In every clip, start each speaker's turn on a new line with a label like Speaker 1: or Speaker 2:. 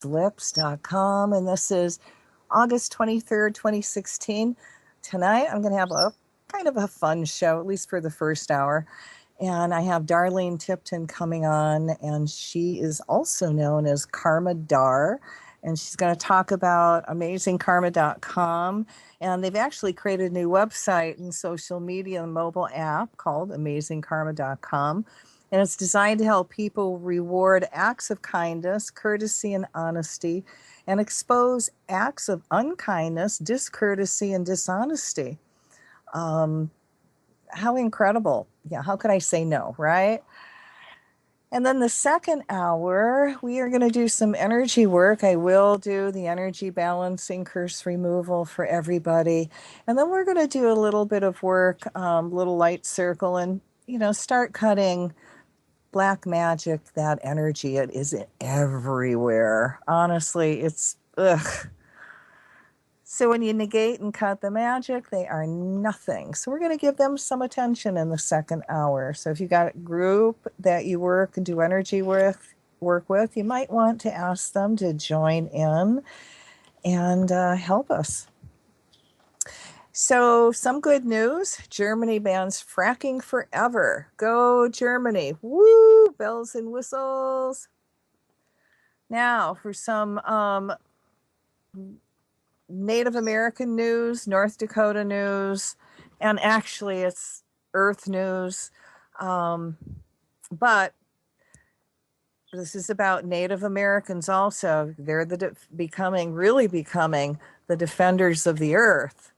Speaker 1: Lips.com, and this is August 23rd, 2016. Tonight I'm going to have a kind of a fun show, at least for the first hour. And I have Darleen Tipton coming on, and she is also known as Karma Dar. And she's going to talk about amazingkarma.com. And they've actually created a new website and social media and mobile app called amazingkarma.com. And it's designed to help people reward acts of kindness, courtesy, and honesty, and expose acts of unkindness, discourtesy, and dishonesty. How incredible. Yeah, how could I say no, right? And then the second hour, we are going to do some energy work. I will do the energy balancing, curse removal for everybody. And then we're going to do a little bit of work, little light circle, and, start cutting black magic, that energy. It is everywhere. Honestly, it's ugh. So when you negate and cut the magic, they are nothing. So we're going to give them some attention in the second hour. So if you got a group that you work and do energy work with, you might want to ask them to join in and help us. So some good news. Germany bans fracking forever. Go Germany. Woo! Bells and whistles. Now for some Native American news, North Dakota news, and actually it's Earth news. But this is about Native Americans also. They're really becoming the defenders of the earth.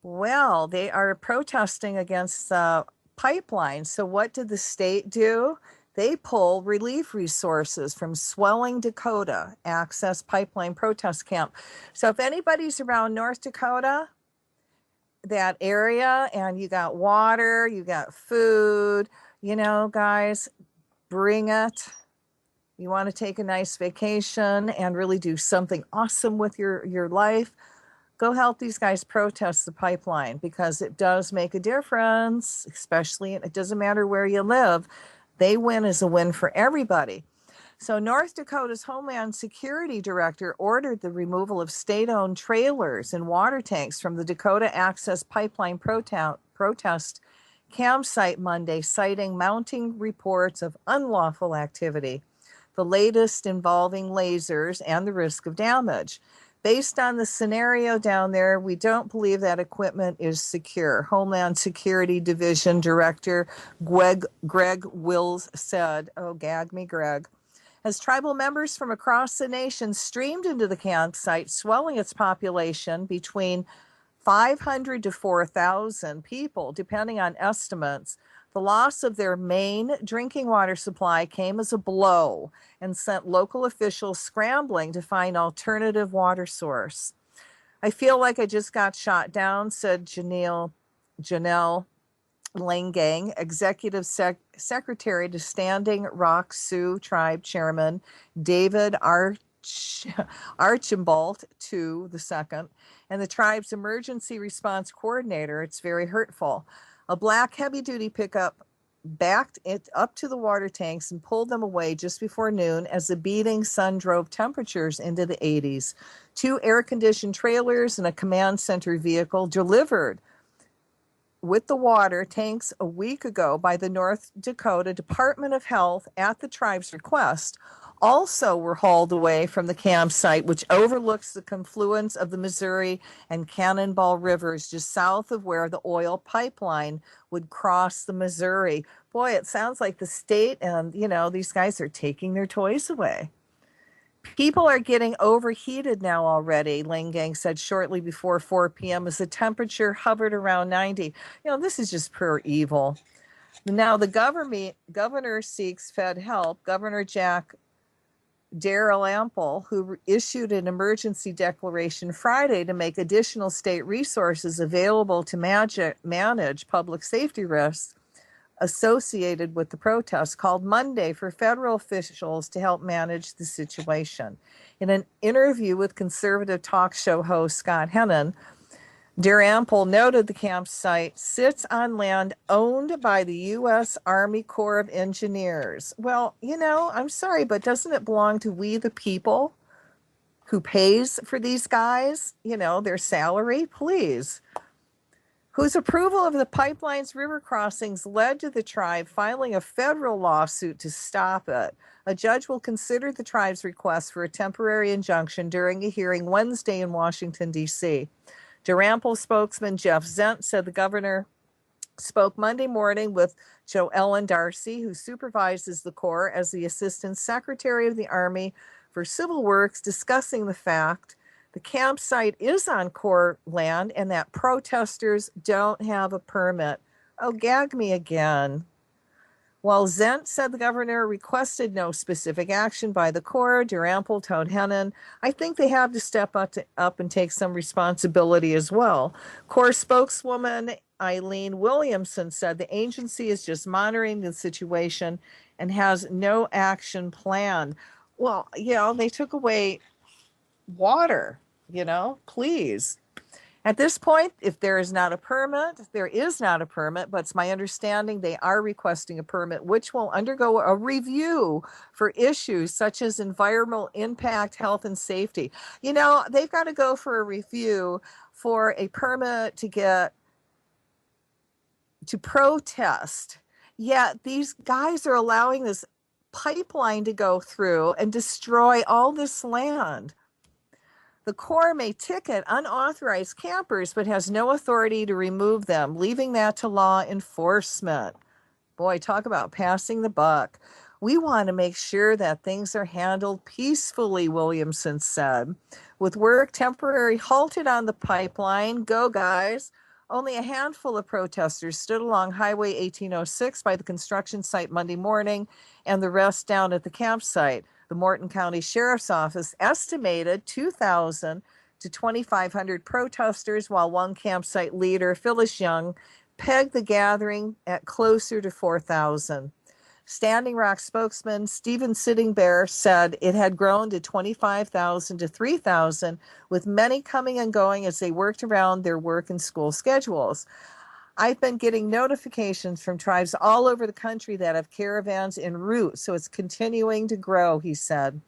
Speaker 1: Well, they are protesting against the pipeline. So what did the state do? They pull relief resources from Swelling, Dakota, Access Pipeline Protest Camp. So if anybody's around North Dakota, that area, and you got water, you got food, guys, bring it. You want to take a nice vacation and really do something awesome with your life, go help these guys protest the pipeline, because it does make a difference, especially, it doesn't matter where you live. They win is a win for everybody. So North Dakota's Homeland Security Director ordered the removal of state-owned trailers and water tanks from the Dakota Access Pipeline protest campsite Monday, citing mounting reports of unlawful activity, the latest involving lasers and the risk of damage. Based on the scenario down there, we don't believe that equipment is secure. Homeland Security Division Director Greg Wills said, oh, gag me, Greg. As tribal members from across the nation streamed into the campsite, swelling its population between 500 to 4,000 people, depending on estimates, the loss of their main drinking water supply came as a blow and sent local officials scrambling to find alternative water source. I feel like I just got shot down, said Janelle Langang, Executive Secretary to Standing Rock Sioux Tribe Chairman David Archibald II, and the tribe's emergency response coordinator. It's very hurtful. A black heavy-duty pickup backed it up to the water tanks and pulled them away just before noon as the beating sun drove temperatures into the 80s. 2 air-conditioned trailers and a command center vehicle delivered with the water tanks a week ago by the North Dakota Department of Health at the tribe's request also were hauled away from the campsite, which overlooks the confluence of the Missouri and Cannonball Rivers just south of where the oil pipeline would cross the Missouri. Boy, it sounds like the state and, these guys are taking their toys away. People are getting overheated now already, Langang said shortly before 4 p.m. as the temperature hovered around 90. This is just pure evil. Now, the governor seeks Fed help. Governor Jack Dalrymple, who issued an emergency declaration Friday to make additional state resources available to manage public safety risks associated with the protests, called Monday for federal officials to help manage the situation. In an interview with conservative talk show host Scott Hennon, Dalrymple noted the campsite sits on land owned by the U.S. Army Corps of Engineers. Well, I'm sorry, but doesn't it belong to we the people? who pays for these guys, you know, their salary, please. Whose approval of the pipeline's river crossings led to the tribe filing a federal lawsuit to stop it. A judge will consider the tribe's request for a temporary injunction during a hearing Wednesday in Washington, D.C. Durampol spokesman Jeff Zent said the governor spoke Monday morning with Joe Ellen Darcy, who supervises the Corps as the Assistant Secretary of the Army for Civil Works, discussing the fact the campsite is on Corps land and that protesters don't have a permit. Oh, gag me again. While Zent said the governor requested no specific action by the Corps, Durampol told Hennon, I think they have to step up and take some responsibility as well. Corps spokeswoman Eileen Williamson said the agency is just monitoring the situation and has no action planned. Well, you know, they took away water, you know, please. At this point, if there is not a permit, there is not a permit, but it's my understanding they are requesting a permit, which will undergo a review for issues such as environmental impact, health, and safety. You know, they've got to go for a review for a permit to protest. Yet these guys are allowing this pipeline to go through and destroy all this land. The Corps may ticket unauthorized campers, but has no authority to remove them, leaving that to law enforcement. Boy, talk about passing the buck. We want to make sure that things are handled peacefully, Williamson said. With work temporarily halted on the pipeline, go guys. Only a handful of protesters stood along Highway 1806 by the construction site Monday morning, and the rest down at the campsite. The Morton County Sheriff's Office estimated 2,000 to 2,500 protesters, while one campsite leader, Phyllis Young, pegged the gathering at closer to 4,000. Standing Rock spokesman Stephen Sitting Bear said it had grown to 25,000 to 3,000, with many coming and going as they worked around their work and school schedules. I've been getting notifications from tribes all over the country that have caravans en route, so it's continuing to grow, he said.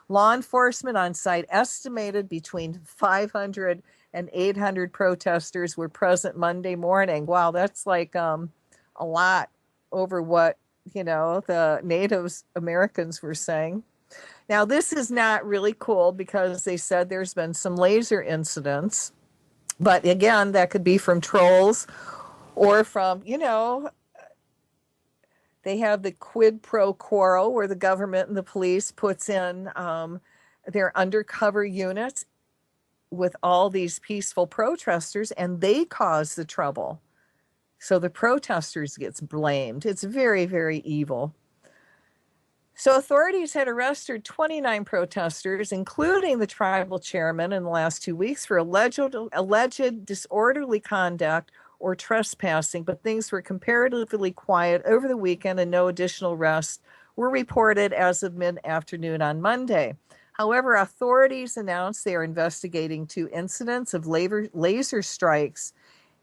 Speaker 1: Law enforcement on site estimated between 500 and 800 protesters were present Monday morning. Wow, that's like a lot over what, you know, the Native Americans were saying. Now, this is not really cool because they said there's been some laser incidents. But again, that could be from trolls or from, you know, they have the quid pro quo where the government and the police puts in their undercover units with all these peaceful protesters, and they cause the trouble. So the protesters gets blamed. It's very, very evil. So authorities had arrested 29 protesters, including the tribal chairman, in the last 2 weeks for alleged disorderly conduct or trespassing, but things were comparatively quiet over the weekend and no additional arrests were reported as of mid-afternoon on Monday. However, authorities announced they are investigating 2 incidents of laser strikes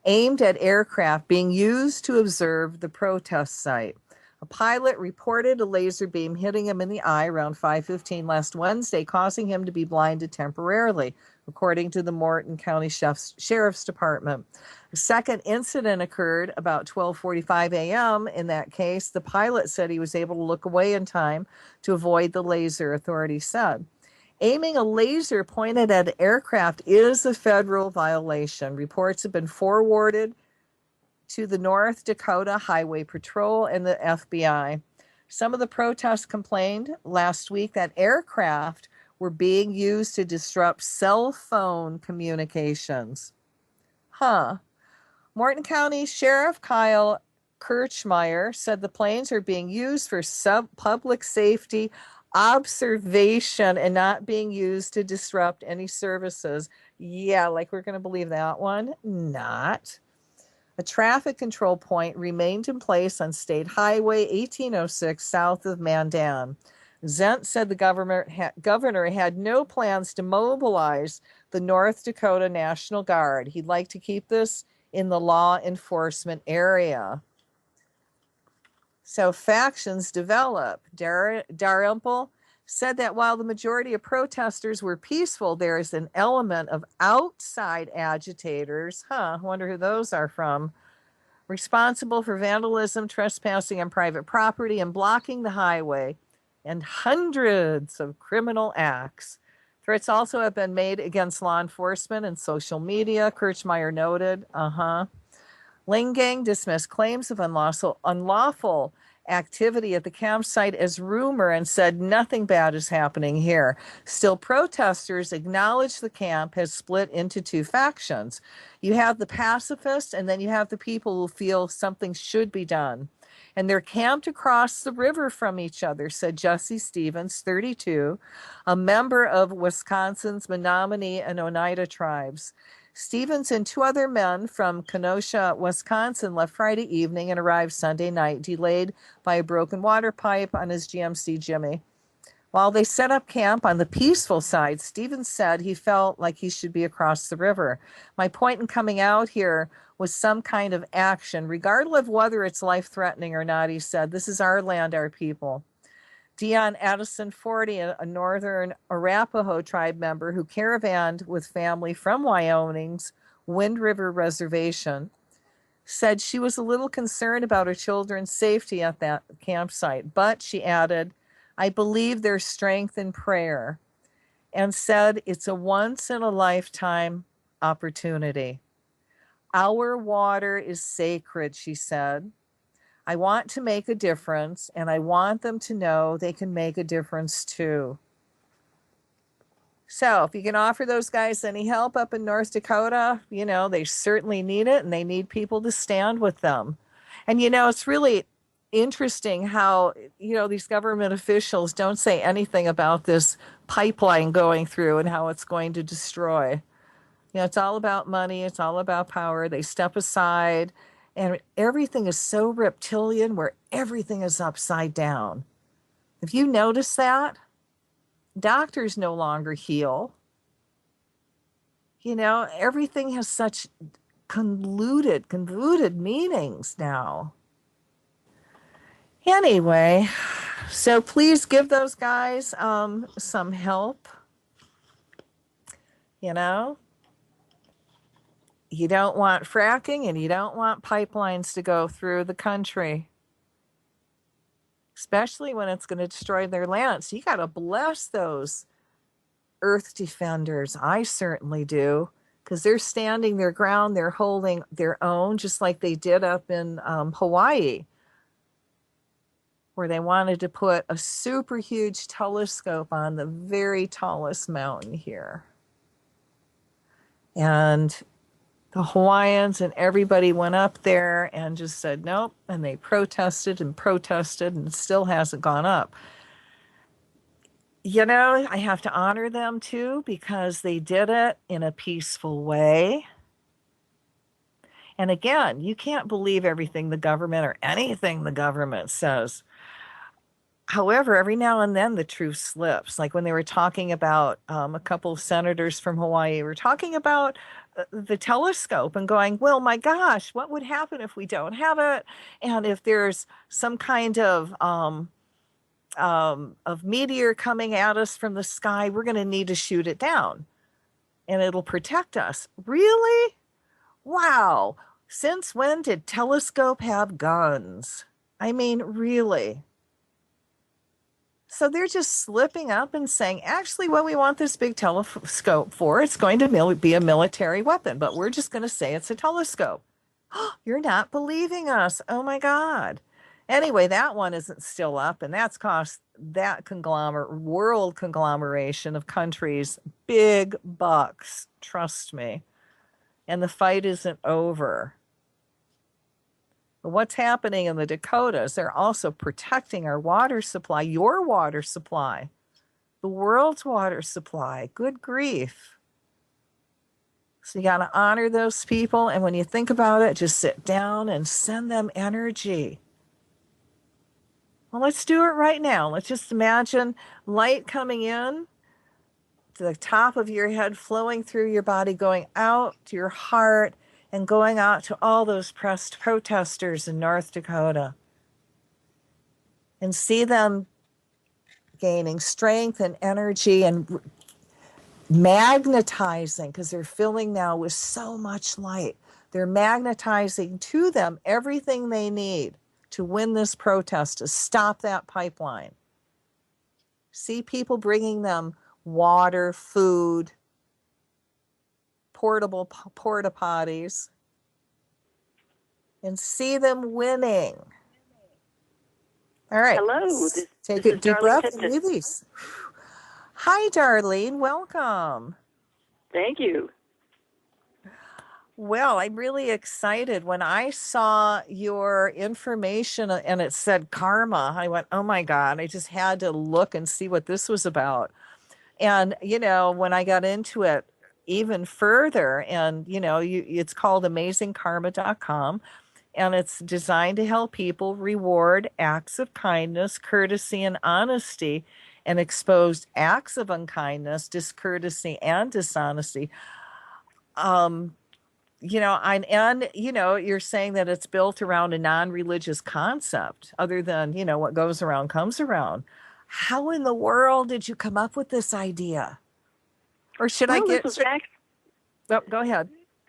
Speaker 1: aimed at aircraft being used to observe the protest site. A pilot reported a laser beam hitting him in the eye around 5:15 last Wednesday, causing him to be blinded temporarily, according to the Morton County Sheriff's Department. A second incident occurred about 12:45 a.m. In that case, the pilot said he was able to look away in time to avoid the laser, authorities said. Aiming a laser pointed at an aircraft is a federal violation. Reports have been forwarded to the North Dakota Highway Patrol and the FBI. Some of the protests complained last week that aircraft were being used to disrupt cell phone communications. Morton County Sheriff Kyle Kirchmeyer said the planes are being used for public safety observation and not being used to disrupt any services. Yeah, like we're going to believe that one? Not. A traffic control point remained in place on State Highway 1806 south of Mandan. Zent said the governor had no plans to mobilize the North Dakota National Guard. He'd like to keep this in the law enforcement area. So factions develop. Dalrymple said that while the majority of protesters were peaceful, there is an element of outside agitators. I wonder who those are from. Responsible for vandalism, trespassing on private property, and blocking the highway, and hundreds of criminal acts. Threats also have been made against law enforcement and social media, Kirchmeier noted. Ling Gang dismissed claims of unlawful activity at the campsite as rumor and said nothing bad is happening here. Still, protesters acknowledge the camp has split into two factions. You have the pacifists, and then you have the people who feel something should be done. And they're camped across the river from each other, said Jesse Stevens, 32, a member of Wisconsin's Menominee and Oneida tribes. Stevens and two other men from Kenosha, Wisconsin, left Friday evening and arrived Sunday night, delayed by a broken water pipe on his GMC Jimmy. While they set up camp on the peaceful side, Stevens said he felt like he should be across the river. My point in coming out here was some kind of action, regardless of whether it's life-threatening or not, he said. This is our land, our people. Dion Addison 40, a northern Arapaho tribe member who caravanned with family from Wyoming's Wind River Reservation, said she was a little concerned about her children's safety at that campsite, but she added, I believe there's strength in prayer, and said it's a once-in-a-lifetime opportunity. Our water is sacred, she said. I want to make a difference, and I want them to know they can make a difference too. So if you can offer those guys any help up in North Dakota, they certainly need it, and they need people to stand with them. And, it's really interesting how, these government officials don't say anything about this pipeline going through and how it's going to destroy. It's all about money. It's all about power. They step aside. And everything is so reptilian where everything is upside down. If you notice that, doctors no longer heal. Everything has such convoluted meanings now. Anyway, so please give those guys some help. You don't want fracking, and you don't want pipelines to go through the country, especially when it's going to destroy their land. So you got to bless those earth defenders. I certainly do, because they're standing their ground. They're holding their own, just like they did up in Hawaii, where they wanted to put a super huge telescope on the very tallest mountain here. And the Hawaiians and everybody went up there and just said nope, and they protested, and it still hasn't gone up. I have to honor them too, because they did it in a peaceful way. And again, you can't believe everything the government or anything the government says. However, every now and then the truth slips. Like when they were talking about a couple of senators from Hawaii were talking about the telescope and going, well, my gosh, what would happen if we don't have it? And if there's some kind of meteor coming at us from the sky, we're going to need to shoot it down and it'll protect us. Really? Wow. Since when did telescope have guns? I mean, really? So they're just slipping up and saying, actually, what we want this big telescope for, it's going to be a military weapon, but we're just going to say it's a telescope. You're not believing us. Oh, my God. Anyway, that one isn't still up, and that's cost that world conglomeration of countries big bucks. Trust me. And the fight isn't over. But what's happening in the Dakotas, they're also protecting our water supply, your water supply, the world's water supply. Good grief. So you got to honor those people. And when you think about it, just sit down and send them energy. Well, let's do it right now. Let's just imagine light coming in to the top of your head, flowing through your body, going out to your heart, and going out to all those protesters in North Dakota. And see them gaining strength and energy and magnetizing, because they're filling now with so much light. They're magnetizing to them everything they need to win this protest, to stop that pipeline. See people bringing them water, food, portable porta potties, and see them winning. All right.
Speaker 2: Hello,
Speaker 1: Take
Speaker 2: this
Speaker 1: a
Speaker 2: is
Speaker 1: deep
Speaker 2: Darleen
Speaker 1: breath and
Speaker 2: Tipton.
Speaker 1: release. Hi, Darlene. Welcome.
Speaker 2: Thank you.
Speaker 1: Well, I'm really excited. When I saw your information and it said karma, I went, oh my God, I just had to look and see what this was about. And, when I got into it even further, and, it's called amazingkarma.com, and it's designed to help people reward acts of kindness, courtesy, and honesty, and expose acts of unkindness, discourtesy, and dishonesty. Um, you're saying that it's built around a non-religious concept, other than, what goes around comes around. How in the world did you come up with this idea? Or should I
Speaker 2: Well,
Speaker 1: get? Oh, go ahead.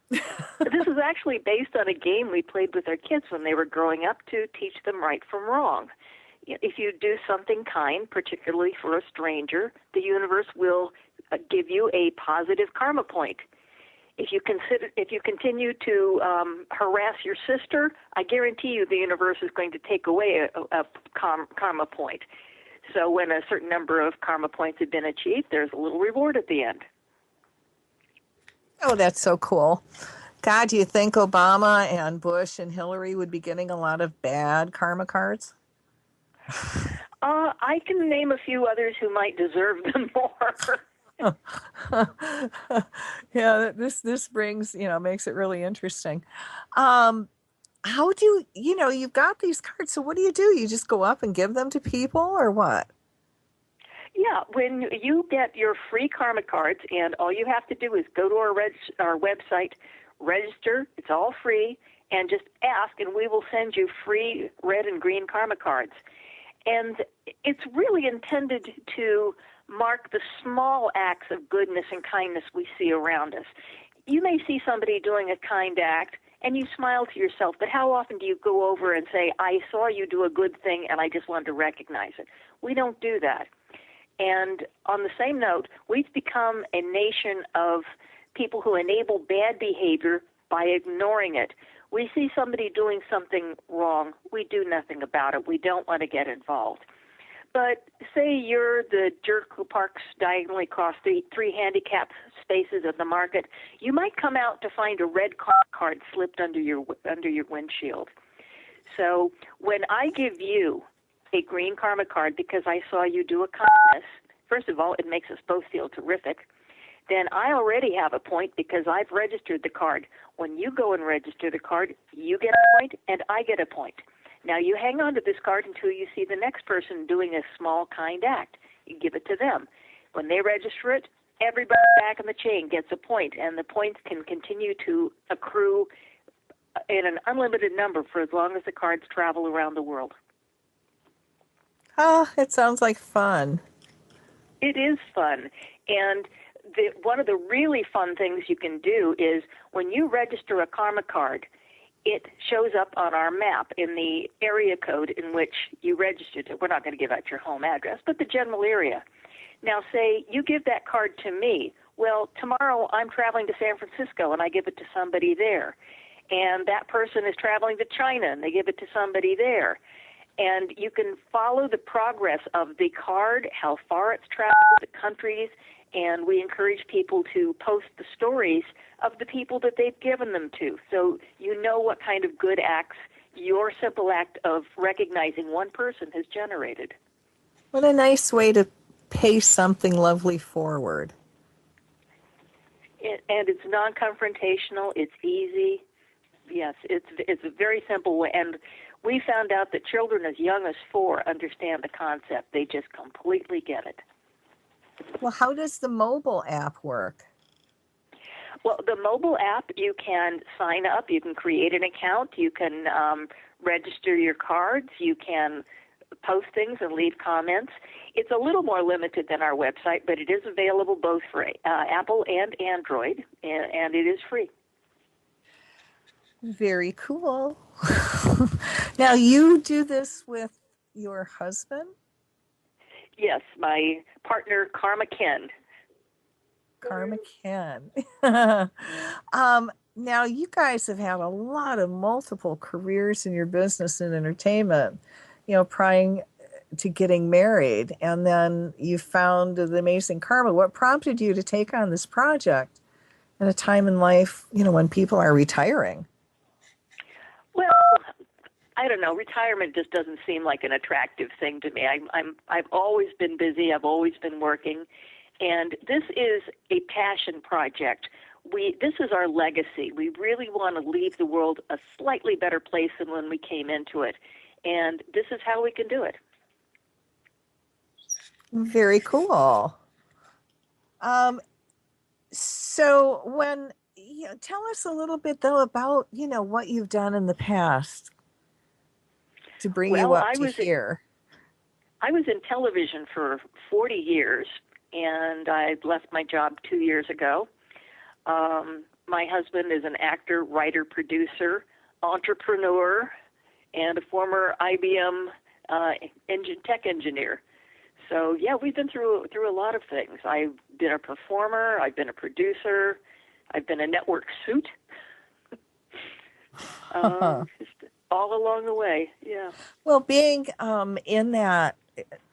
Speaker 2: this is actually based on a game we played with our kids when they were growing up to teach them right from wrong. If you do something kind, particularly for a stranger, the universe will give you a positive karma point. If you continue to harass your sister, I guarantee you the universe is going to take away a karma point. So when a certain number of karma points have been achieved, there's a little reward at the end.
Speaker 1: Oh, that's so cool. God, do you think Obama and Bush and Hillary would be getting a lot of bad karma cards?
Speaker 2: I can name a few others who might deserve them more.
Speaker 1: Yeah, this brings, makes it really interesting. Um, how do you've got these cards, so what do? You just go up and give them to people, or what?
Speaker 2: Yeah, when you get your free karma cards, and all you have to do is go to our website, register, it's all free, and just ask, and we will send you free red and green karma cards. And it's really intended to mark the small acts of goodness and kindness we see around us. You may see somebody doing a kind act, and you smile to yourself, but how often do you go over and say, I saw you do a good thing, and I just wanted to recognize it? We don't do that. And on the same note, we've become a nation of people who enable bad behavior by ignoring it. We see somebody doing something wrong, we do nothing about it. We don't want to get involved. But say you're the jerk who parks diagonally across the three handicap spaces of the market, you might come out to find a red card slipped under your windshield. So when I give you a green karma card because I saw you do a kindness, first of all, it makes us both feel terrific. Then I already have a point because I've registered the card. When you go and register the card, you get a point and I get a point. Now you hang on to this card until you see the next person doing a small kind act. You give it to them. When they register it, everybody back in the chain gets a point, and the points can continue to accrue in an unlimited number for as long as the cards travel around the world.
Speaker 1: Oh, it sounds like fun.
Speaker 2: It is fun. And one of the really fun things you can do is when you register a karma card, it shows up on our map in the area code in which you registered it. We're not going to give out your home address, but the general area. Now, say you give that card to me. Well, tomorrow I'm traveling to San Francisco, and I give it to somebody there. And that person is traveling to China, and they give it to somebody there. And you can follow the progress of the card, how far it's traveled, the countries, and we encourage people to post the stories of the people that they've given them to, so you know what kind of good acts your simple act of recognizing one person has generated.
Speaker 1: What a nice way to pay something lovely forward.
Speaker 2: And it's non-confrontational, it's easy. Yes, it's a very simple way, and we found out that children as young as 4 understand the concept. They just completely get it.
Speaker 1: Well, how does the mobile app work?
Speaker 2: Well, the mobile app, you can sign up, you can create an account, you can register your cards, you can post things and leave comments. It's a little more limited than our website, but it is available both for Apple and Android, and it is free.
Speaker 1: Very cool. Now, you do this with your husband?
Speaker 2: Yes, my partner, Karma Ken.
Speaker 1: Karma Ken. Now, you guys have had a lot of multiple careers in your business and entertainment, trying to getting married, and then you found the amazing karma. What prompted you to take on this project at a time in life, when people are retiring?
Speaker 2: Well, I don't know. Retirement just doesn't seem like an attractive thing to me. I've always been busy. I've always been working, and this is a passion project. This is our legacy. We really want to leave the world a slightly better place than when we came into it, and this is how we can do it.
Speaker 1: Very cool. So tell us a little bit though about, what you've done in the past to bring you up to here.
Speaker 2: I was in television for 40 years, and I left my job 2 years ago. My husband is an actor, writer, producer, entrepreneur, and a former IBM tech engineer. So yeah, we've been through a lot of things. I've been a performer, I've been a producer, I've been a network suit. Just all along the way, yeah.
Speaker 1: Well, being in that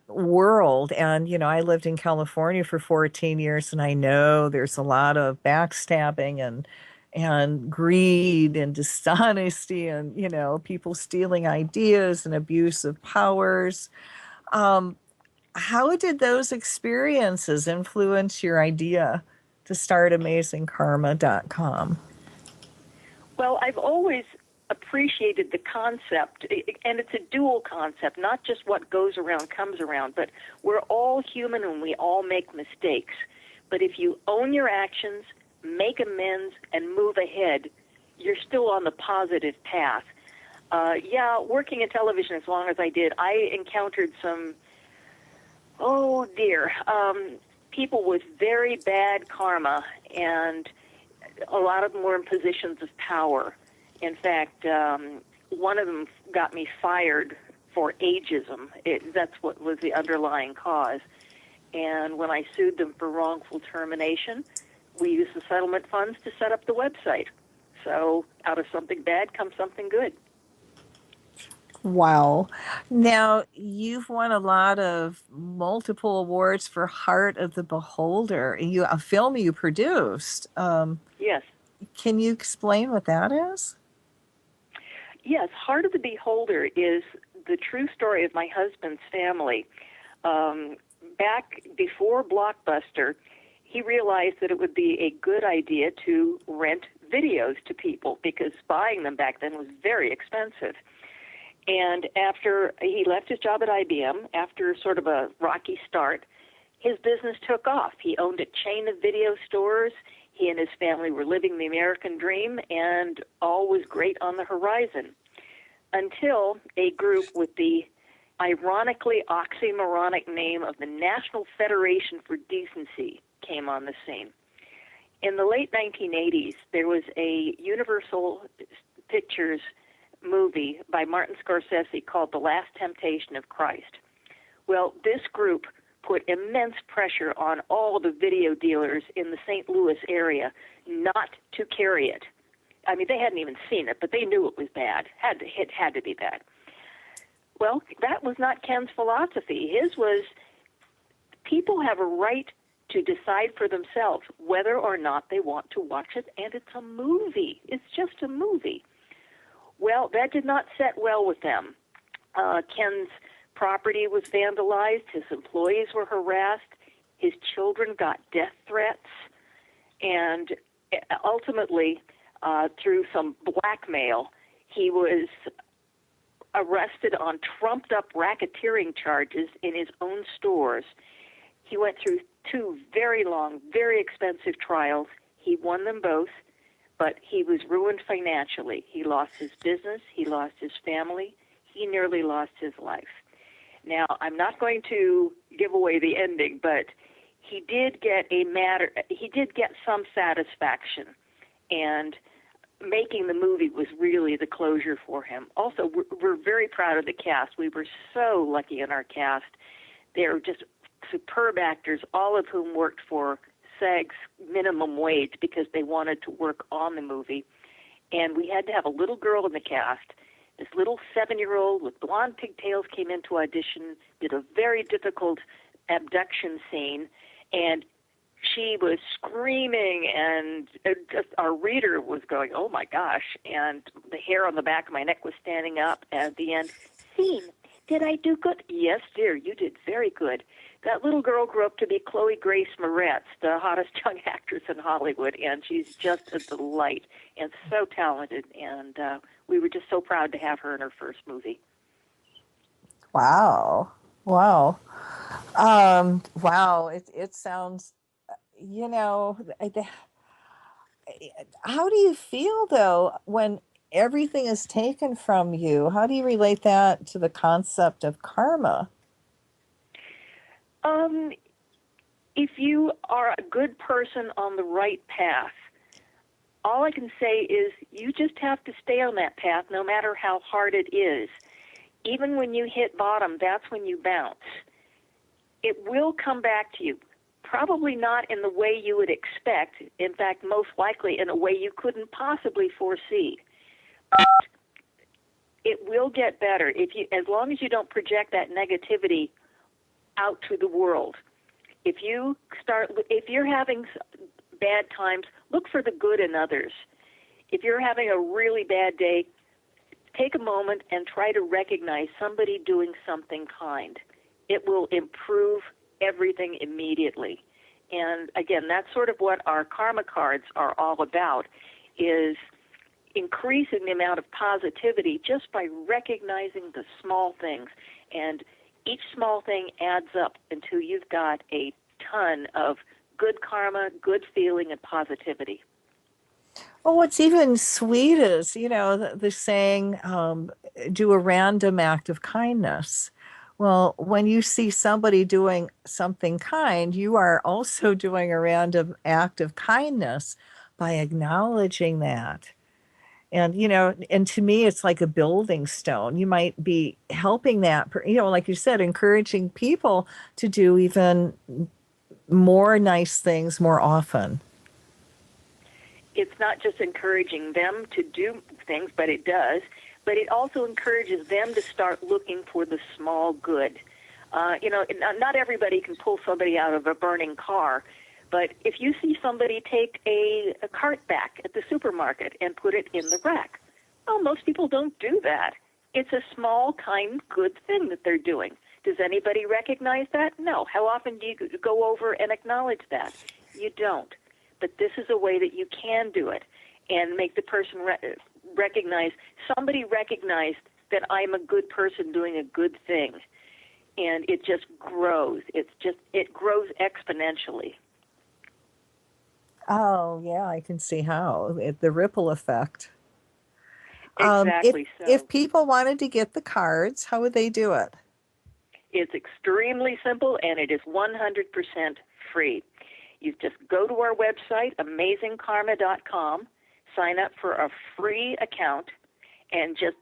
Speaker 1: world, and I lived in California for 14 years, and I know there's a lot of backstabbing and greed and dishonesty, and people stealing ideas and abuse of powers. How did those experiences influence your idea to start AmazingKarma.com?
Speaker 2: Well, I've always appreciated the concept, and it's a dual concept, not just what goes around comes around, but we're all human and we all make mistakes. But if you own your actions, make amends, and move ahead, you're still on the positive path. Working in television as long as I did, I encountered some people with very bad karma, and a lot of them were in positions of power. In fact, one of them got me fired for ageism. That's what was the underlying cause. And when I sued them for wrongful termination, we used the settlement funds to set up the website. So out of something bad comes something good.
Speaker 1: Wow. Now, you've won a lot of multiple awards for Heart of the Beholder, a film you produced.
Speaker 2: Yes.
Speaker 1: Can you explain what that is?
Speaker 2: Yes, Heart of the Beholder is the true story of my husband's family. Back before Blockbuster, he realized that it would be a good idea to rent videos to people because buying them back then was very expensive. And after he left his job at IBM, after sort of a rocky start, his business took off. He owned a chain of video stores. He and his family were living the American dream, and all was great on the horizon until a group with the ironically oxymoronic name of the National Federation for Decency came on the scene. In the late 1980s, there was a Universal Pictures movie by Martin Scorsese called The Last Temptation of Christ. Well, this group put immense pressure on all the video dealers in the St. Louis area not to carry it. I mean, they hadn't even seen it, but they knew it was bad. It had to be bad. Well, that was not Ken's philosophy. His was people have a right to decide for themselves whether or not they want to watch it, and it's a movie. It's just a movie. Well, that did not set well with them. Ken's property was vandalized. His employees were harassed. His children got death threats. And ultimately, through some blackmail, he was arrested on trumped-up racketeering charges in his own stores. He went through 2 very long, very expensive trials. He won them both. But he was ruined financially. He lost his business. He lost his family. He nearly lost his life. Now, I'm not going to give away the ending, but he did get some satisfaction, and making the movie was really the closure for him. Also, we're very proud of the cast. We were so lucky in our cast. They're just superb actors, all of whom worked for SAG's minimum wage because they wanted to work on the movie. And we had to have a little girl in the cast. This little 7-year-old with blonde pigtails came into audition, did a very difficult abduction scene, and she was screaming, and just our reader was going, oh my gosh, and the hair on the back of my neck was standing up. And at the end, scene, did I do good? Yes, dear, you did very good. That little girl grew up to be Chloe Grace Moretz, the hottest young actress in Hollywood, and she's just a delight and so talented, and we were just so proud to have her in her first movie.
Speaker 1: Wow. Wow. Wow. It sounds, you know, how do you feel though when everything is taken from you? How do you relate that to the concept of karma?
Speaker 2: If you are a good person on the right path, all I can say is you just have to stay on that path no matter how hard it is. Even when you hit bottom, that's when you bounce. It will come back to you. Probably not in the way you would expect. In fact, most likely in a way you couldn't possibly foresee. But it will get better as long as you don't project that negativity out to the world. If you're having bad times, look for the good in others. If you're having a really bad day, take a moment and try to recognize somebody doing something kind. It will improve everything immediately. And again, that's sort of what our karma cards are all about, is increasing the amount of positivity just by recognizing the small things. And each small thing adds up until you've got a ton of good karma, good feeling, and positivity.
Speaker 1: Well, what's even sweet is, the saying, do a random act of kindness. Well, when you see somebody doing something kind, you are also doing a random act of kindness by acknowledging that. And to me, it's like a building stone. You might be helping like you said, encouraging people to do even more nice things more often.
Speaker 2: It's not just encouraging them to do things, but it does. But it also encourages them to start looking for the small good. Not everybody can pull somebody out of a burning car, but if you see somebody take a cart back at the supermarket and put it in the rack, well, most people don't do that. It's a small, kind, good thing that they're doing. Does anybody recognize that? No. How often do you go over and acknowledge that? You don't. But this is a way that you can do it and make the person recognize that I'm a good person doing a good thing. And it just grows. It grows exponentially.
Speaker 1: Oh, yeah, I can see how. The ripple effect. If
Speaker 2: Exactly so.
Speaker 1: if people wanted to get the cards, how would they do it?
Speaker 2: It's extremely simple, and it is 100% free. You just go to our website, amazingkarma.com, sign up for a free account, and just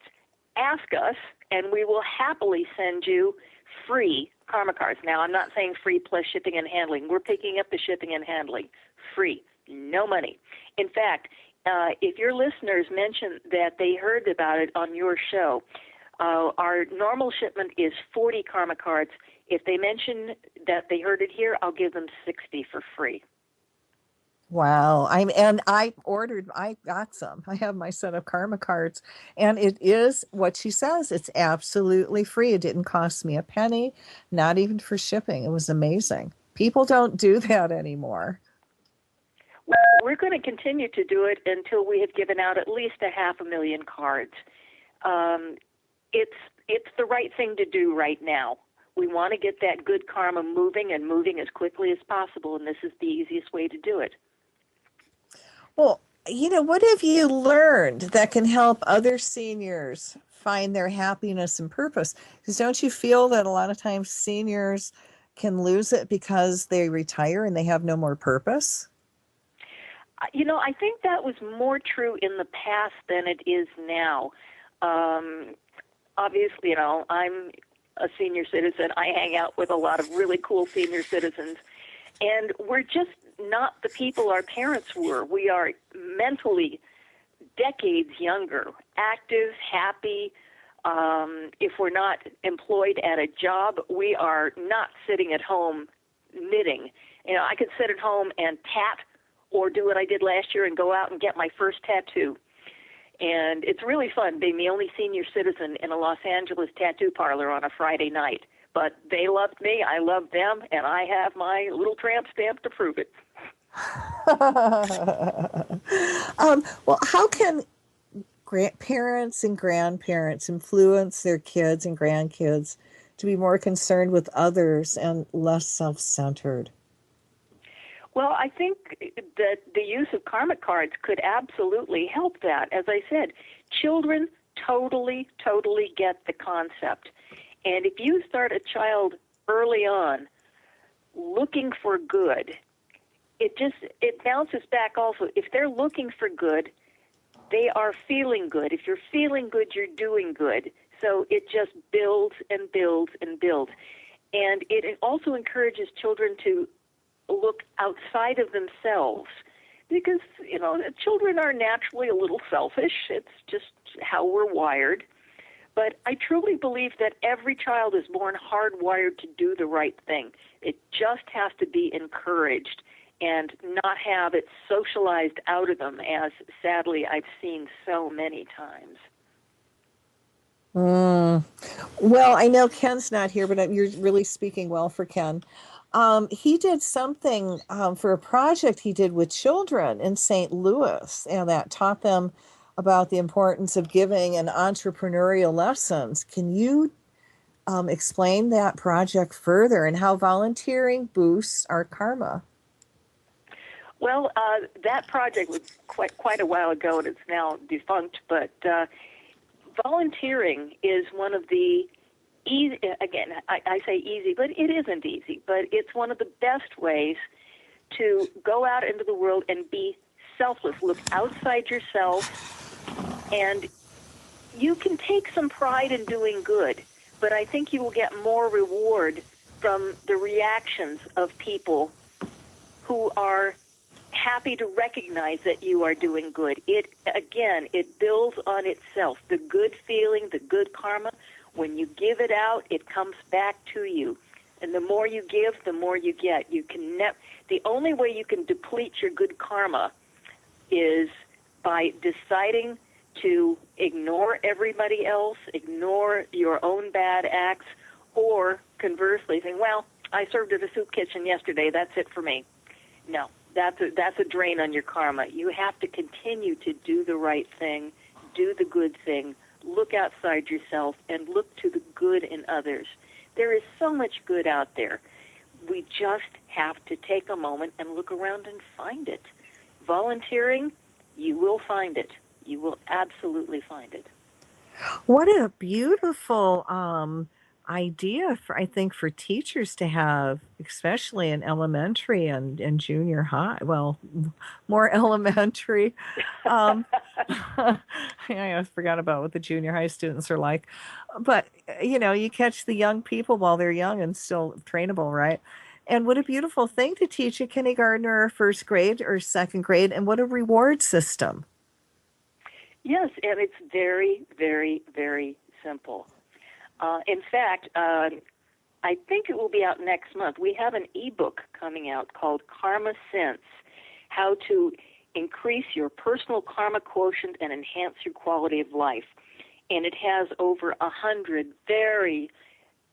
Speaker 2: ask us, and we will happily send you free karma cards. Now, I'm not saying free plus shipping and handling. We're picking up the shipping and handling. Free. No money. In fact, if your listeners mention that they heard about it on your show, our normal shipment is 40 karma cards. If they mention that they heard it here, I'll give them 60 for free.
Speaker 1: Wow. I got some. I have my set of karma cards, and it is what she says. It's absolutely free. It didn't cost me a penny, not even for shipping. It was amazing. People don't do that anymore.
Speaker 2: Well, we're going to continue to do it until we have given out at least 500,000 cards. It's the right thing to do right now. We want to get that good karma moving and moving as quickly as possible, and this is the easiest way to do it.
Speaker 1: Well, what have you learned that can help other seniors find their happiness and purpose. Because don't you feel that a lot of times seniors can lose it because they retire and they have no more purpose?
Speaker 2: I think that was more true in the past than it is now. Obviously, I'm a senior citizen. I hang out with a lot of really cool senior citizens, and we're just not the people our parents were. We are mentally decades younger, active, happy. If we're not employed at a job, we are not sitting at home knitting. I could sit at home and tat or do what I did last year and go out and get my first tattoo. And it's really fun being the only senior citizen in a Los Angeles tattoo parlor on a Friday night. But they loved me, I loved them, and I have my little tramp stamp to prove it.
Speaker 1: Well, how can parents and grandparents influence their kids and grandkids to be more concerned with others and less self-centered?
Speaker 2: Well, I think that the use of karmic cards could absolutely help that. As I said, children totally get the concept. And if you start a child early on looking for good, it bounces back also. If they're looking for good, they are feeling good. If you're feeling good, you're doing good. So it just builds and builds and builds. And it also encourages children to look outside of themselves because, children are naturally a little selfish. It's just how we're wired. But I truly believe that every child is born hardwired to do the right thing. It just has to be encouraged and not have it socialized out of them, as sadly I've seen so many times.
Speaker 1: Well, I know Ken's not here, but you're really speaking well for Ken. He did something for a project he did with children in St. Louis, and that taught them about the importance of giving and entrepreneurial lessons. Can you explain that project further and how volunteering boosts our karma?
Speaker 2: Well, that project was quite a while ago, and it's now defunct, but volunteering is one of the easy, again, I say easy, but it isn't easy, but it's one of the best ways to go out into the world and be selfless. Look outside yourself, and you can take some pride in doing good, but I think you will get more reward from the reactions of people who are happy to recognize that you are doing good. It builds on itself. The good feeling, the good karma, when you give it out, it comes back to you. And the more you give, the more you get. The only way you can deplete your good karma is by deciding to ignore everybody else, ignore your own bad acts, or conversely saying, well, I served at a soup kitchen yesterday, that's it for me. No, that's a drain on your karma. You have to continue to do the right thing, do the good thing, look outside yourself, and look to the good in others. There is so much good out there. We just have to take a moment and look around and find it. Volunteering, you will find it. You will absolutely find it.
Speaker 1: What a beautiful idea I think, for teachers to have, especially in elementary and junior high. Well, more elementary. Um, I forgot about what the junior high students are like. But, you catch the young people while they're young and still trainable, right? And what a beautiful thing to teach a kindergartner or first grade or second grade, and what a reward system.
Speaker 2: Yes, and it's very, very, very simple. In fact, I think it will be out next month. We have an ebook coming out called Karma Sense, How to Increase Your Personal Karma Quotient and Enhance Your Quality of Life. And it has over 100 very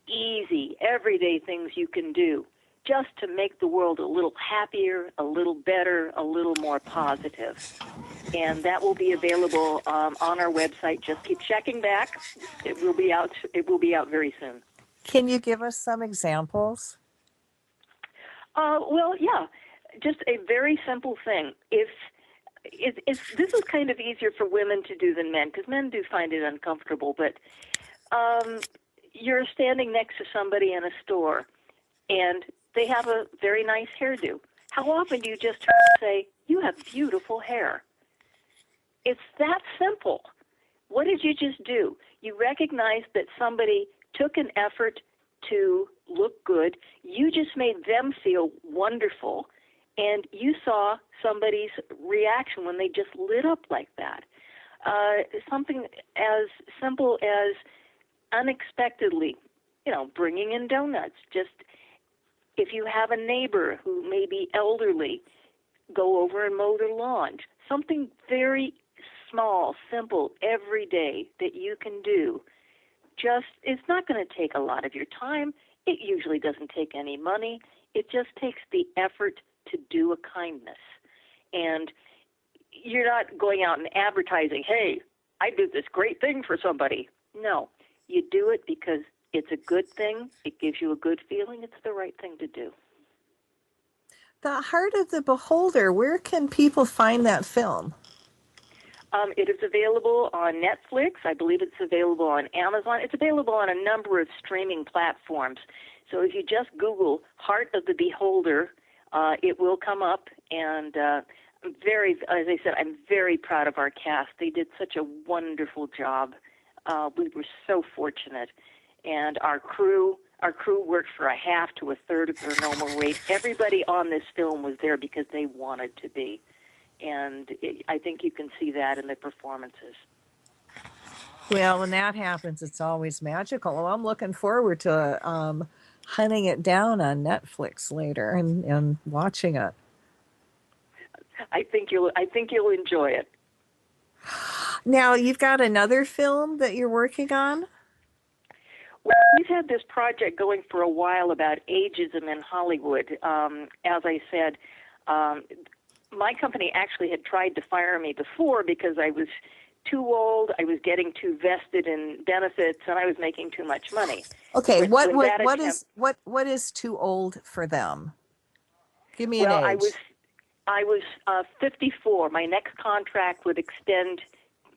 Speaker 2: easy, everyday things you can do just to make the world a little happier, a little better, a little more positive. And that will be available on our website. Just keep checking back. It will be out. It will be out very soon.
Speaker 1: Can you give us some examples?
Speaker 2: Well, yeah, just a very simple thing. If this is kind of easier for women to do than men, because men do find it uncomfortable. But you're standing next to somebody in a store, and they have a very nice hairdo. How often do you just turn and say, "You have beautiful hair"? It's that simple. What did you just do? You recognized that somebody took an effort to look good. You just made them feel wonderful, and you saw somebody's reaction when they just lit up like that. Something as simple as unexpectedly, bringing in donuts. Just if you have a neighbor who may be elderly, go over and mow their lawn. Something very small, simple, every day that you can do. It's not going to take a lot of your time. It usually doesn't take any money. It just takes the effort to do a kindness. And you're not going out and advertising, "Hey, I did this great thing for somebody." No, you do it because it's a good thing. It gives you a good feeling. It's the right thing to do.
Speaker 1: The Heart of the Beholder, where can people find that film?
Speaker 2: It is available on Netflix. I believe it's available on Amazon. It's available on a number of streaming platforms. So if you just Google Heart of the Beholder, it will come up. And as I said, I'm very proud of our cast. They did such a wonderful job. We were so fortunate. And our crew worked for a half to a third of their normal rate. Everybody on this film was there because they wanted to be. And I think you can see that in the performances.
Speaker 1: Well, when that happens, it's always magical. Well, I'm looking forward to hunting it down on Netflix later and watching it.
Speaker 2: I think you'll enjoy it.
Speaker 1: Now, you've got another film that you're working on?
Speaker 2: Well, we've had this project going for a while about ageism in Hollywood. As I said, my company actually had tried to fire me before because I was too old, I was getting too vested in benefits, and I was making too much money.
Speaker 1: Okay, what is too old for them? Give me an age.
Speaker 2: I was 54. My next contract would extend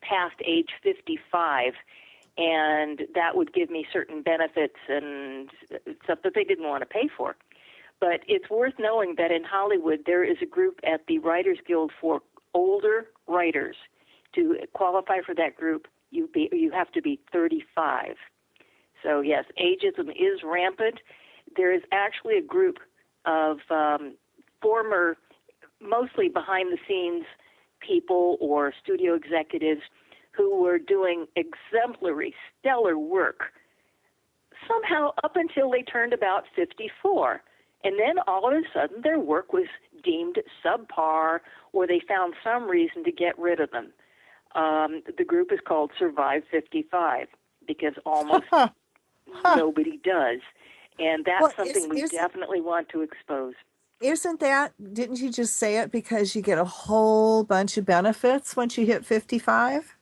Speaker 2: past age 55, and that would give me certain benefits and stuff that they didn't want to pay for. But it's worth knowing that in Hollywood there is a group at the Writers Guild for older writers. To qualify for that group, you have to be 35. So yes, ageism is rampant. There is actually a group of former, mostly behind-the-scenes people or studio executives who were doing exemplary, stellar work somehow up until they turned about 54. And then all of a sudden their work was deemed subpar, or they found some reason to get rid of them. The group is called Survive 55 because almost nobody does. And that's something we definitely want to expose.
Speaker 1: Didn't you just say it because you get a whole bunch of benefits once you hit 55?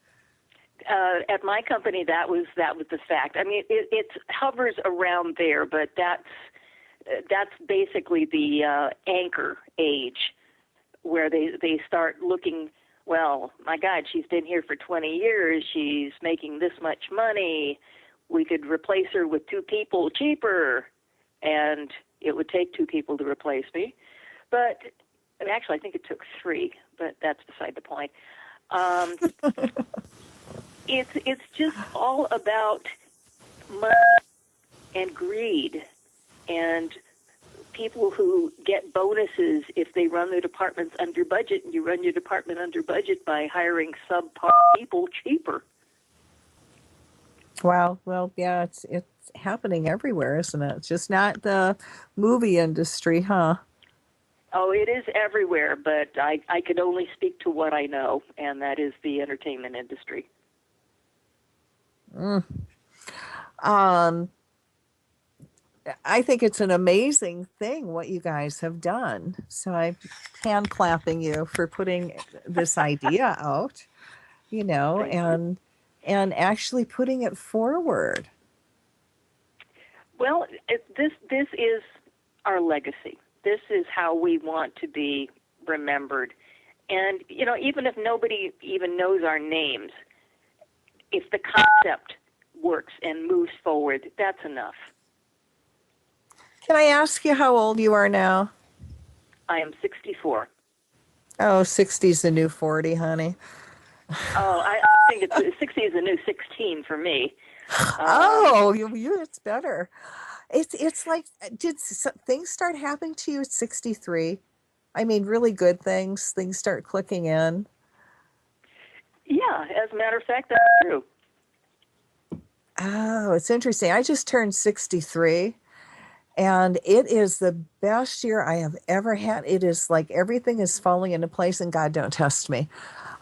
Speaker 2: At my company, that was the fact. I mean, it hovers around there, but that's basically the anchor age where they start looking, well, my God, she's been here for 20 years. She's making this much money. We could replace her with 2 people cheaper, and it would take 2 people to replace me. But actually, I think it took 3, but that's beside the point. It's just all about money and greed and people who get bonuses if they run their departments under budget, and you run your department under budget by hiring subpar people cheaper.
Speaker 1: Wow. Well, yeah, it's happening everywhere, isn't it? It's just not the movie industry, huh?
Speaker 2: Oh, it is everywhere, but I can only speak to what I know, and that is the entertainment industry.
Speaker 1: I think it's an amazing thing what you guys have done. So I'm hand clapping you for putting this idea out, and actually putting it forward.
Speaker 2: Well, this is our legacy. This is how we want to be remembered. And, even if nobody even knows our names, if the concept works and moves forward, that's enough.
Speaker 1: Can I ask you how old you are now?
Speaker 2: I am 64.
Speaker 1: Oh, 60 is the new 40, honey.
Speaker 2: Oh, I think 60 is the new 16 for me.
Speaker 1: Oh, it's better. It's like, things start happening to you at 63? I mean, really good things start clicking in.
Speaker 2: Yeah, as a matter of fact, that's true.
Speaker 1: Oh, it's interesting. I just turned 63, and it is the best year I have ever had. It is like everything is falling into place, and God don't test me.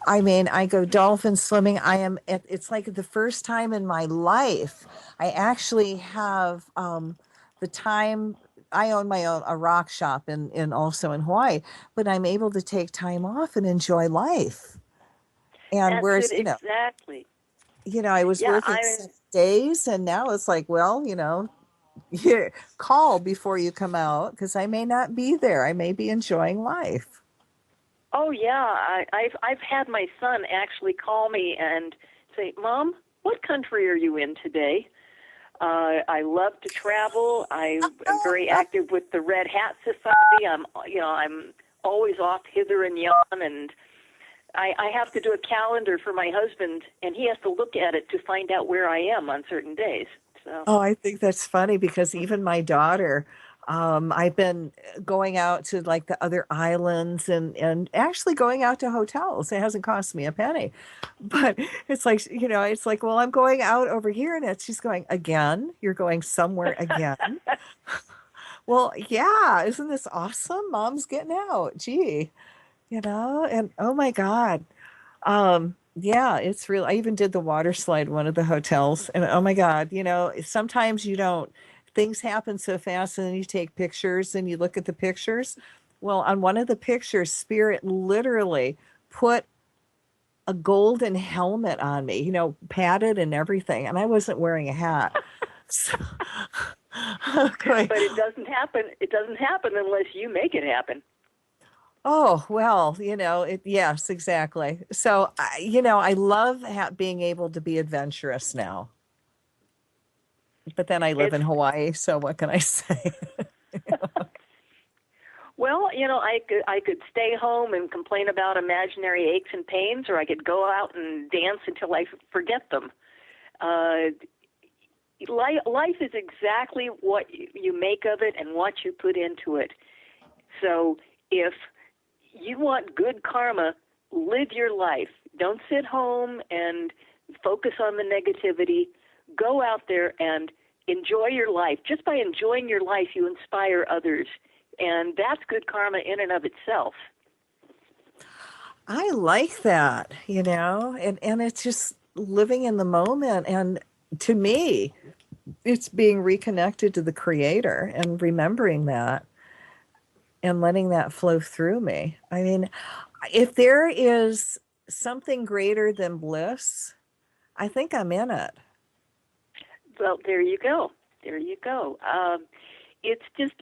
Speaker 1: I mean, I go dolphin swimming. It's like the first time in my life I actually have the time. I own my own a rock shop in also in Hawaii, but I'm able to take time off and enjoy life. And
Speaker 2: That's it
Speaker 1: whereas,
Speaker 2: exactly.
Speaker 1: I was
Speaker 2: Yeah,
Speaker 1: working 6 days, and now it's like, well, you call before you come out because I may not be there. I may be enjoying life.
Speaker 2: oh yeah, I've had my son actually call me and say, "Mom, what country are you in today?" I love to travel. I am very active with the Red Hat Society. I'm always off hither and yon, and I have to do a calendar for my husband, and he has to look at it to find out where I am on certain days. So,
Speaker 1: Oh, I think that's funny because even my daughter, I've been going out to like the other islands and actually going out to hotels. It hasn't cost me a penny, but it's like, well, I'm going out over here, and she's going again. You're going somewhere again. Well, yeah, isn't this awesome? Mom's getting out. Gee, and oh my God. Yeah, it's real. I even did the water slide in one of the hotels, and oh my God, sometimes you don't, things happen so fast, and then you take pictures and you look at the pictures. Well, on one of the pictures, Spirit literally put a golden helmet on me, padded and everything, and I wasn't wearing a hat. So, okay.
Speaker 2: but it doesn't happen. It doesn't happen unless you make it happen.
Speaker 1: Oh, well, yes, exactly. So, I love being able to be adventurous now. But then I live
Speaker 2: It's
Speaker 1: in Hawaii, so what can I say?
Speaker 2: Well, I could stay home and complain about imaginary aches and pains, or I could go out and dance until I forget them. Uh, life is exactly what you make of it and what you put into it. So if you want good karma, live your life. Don't sit home and focus on the negativity. Go out there and enjoy your life. Just by enjoying your life, you inspire others. And that's good karma in and of itself.
Speaker 1: I like that, and it's just living in the moment. And to me, it's being reconnected to the creator and remembering that and letting that flow through me. I mean, if there is something greater than bliss, I think I'm in it.
Speaker 2: Well, there you go. There you go. It's just,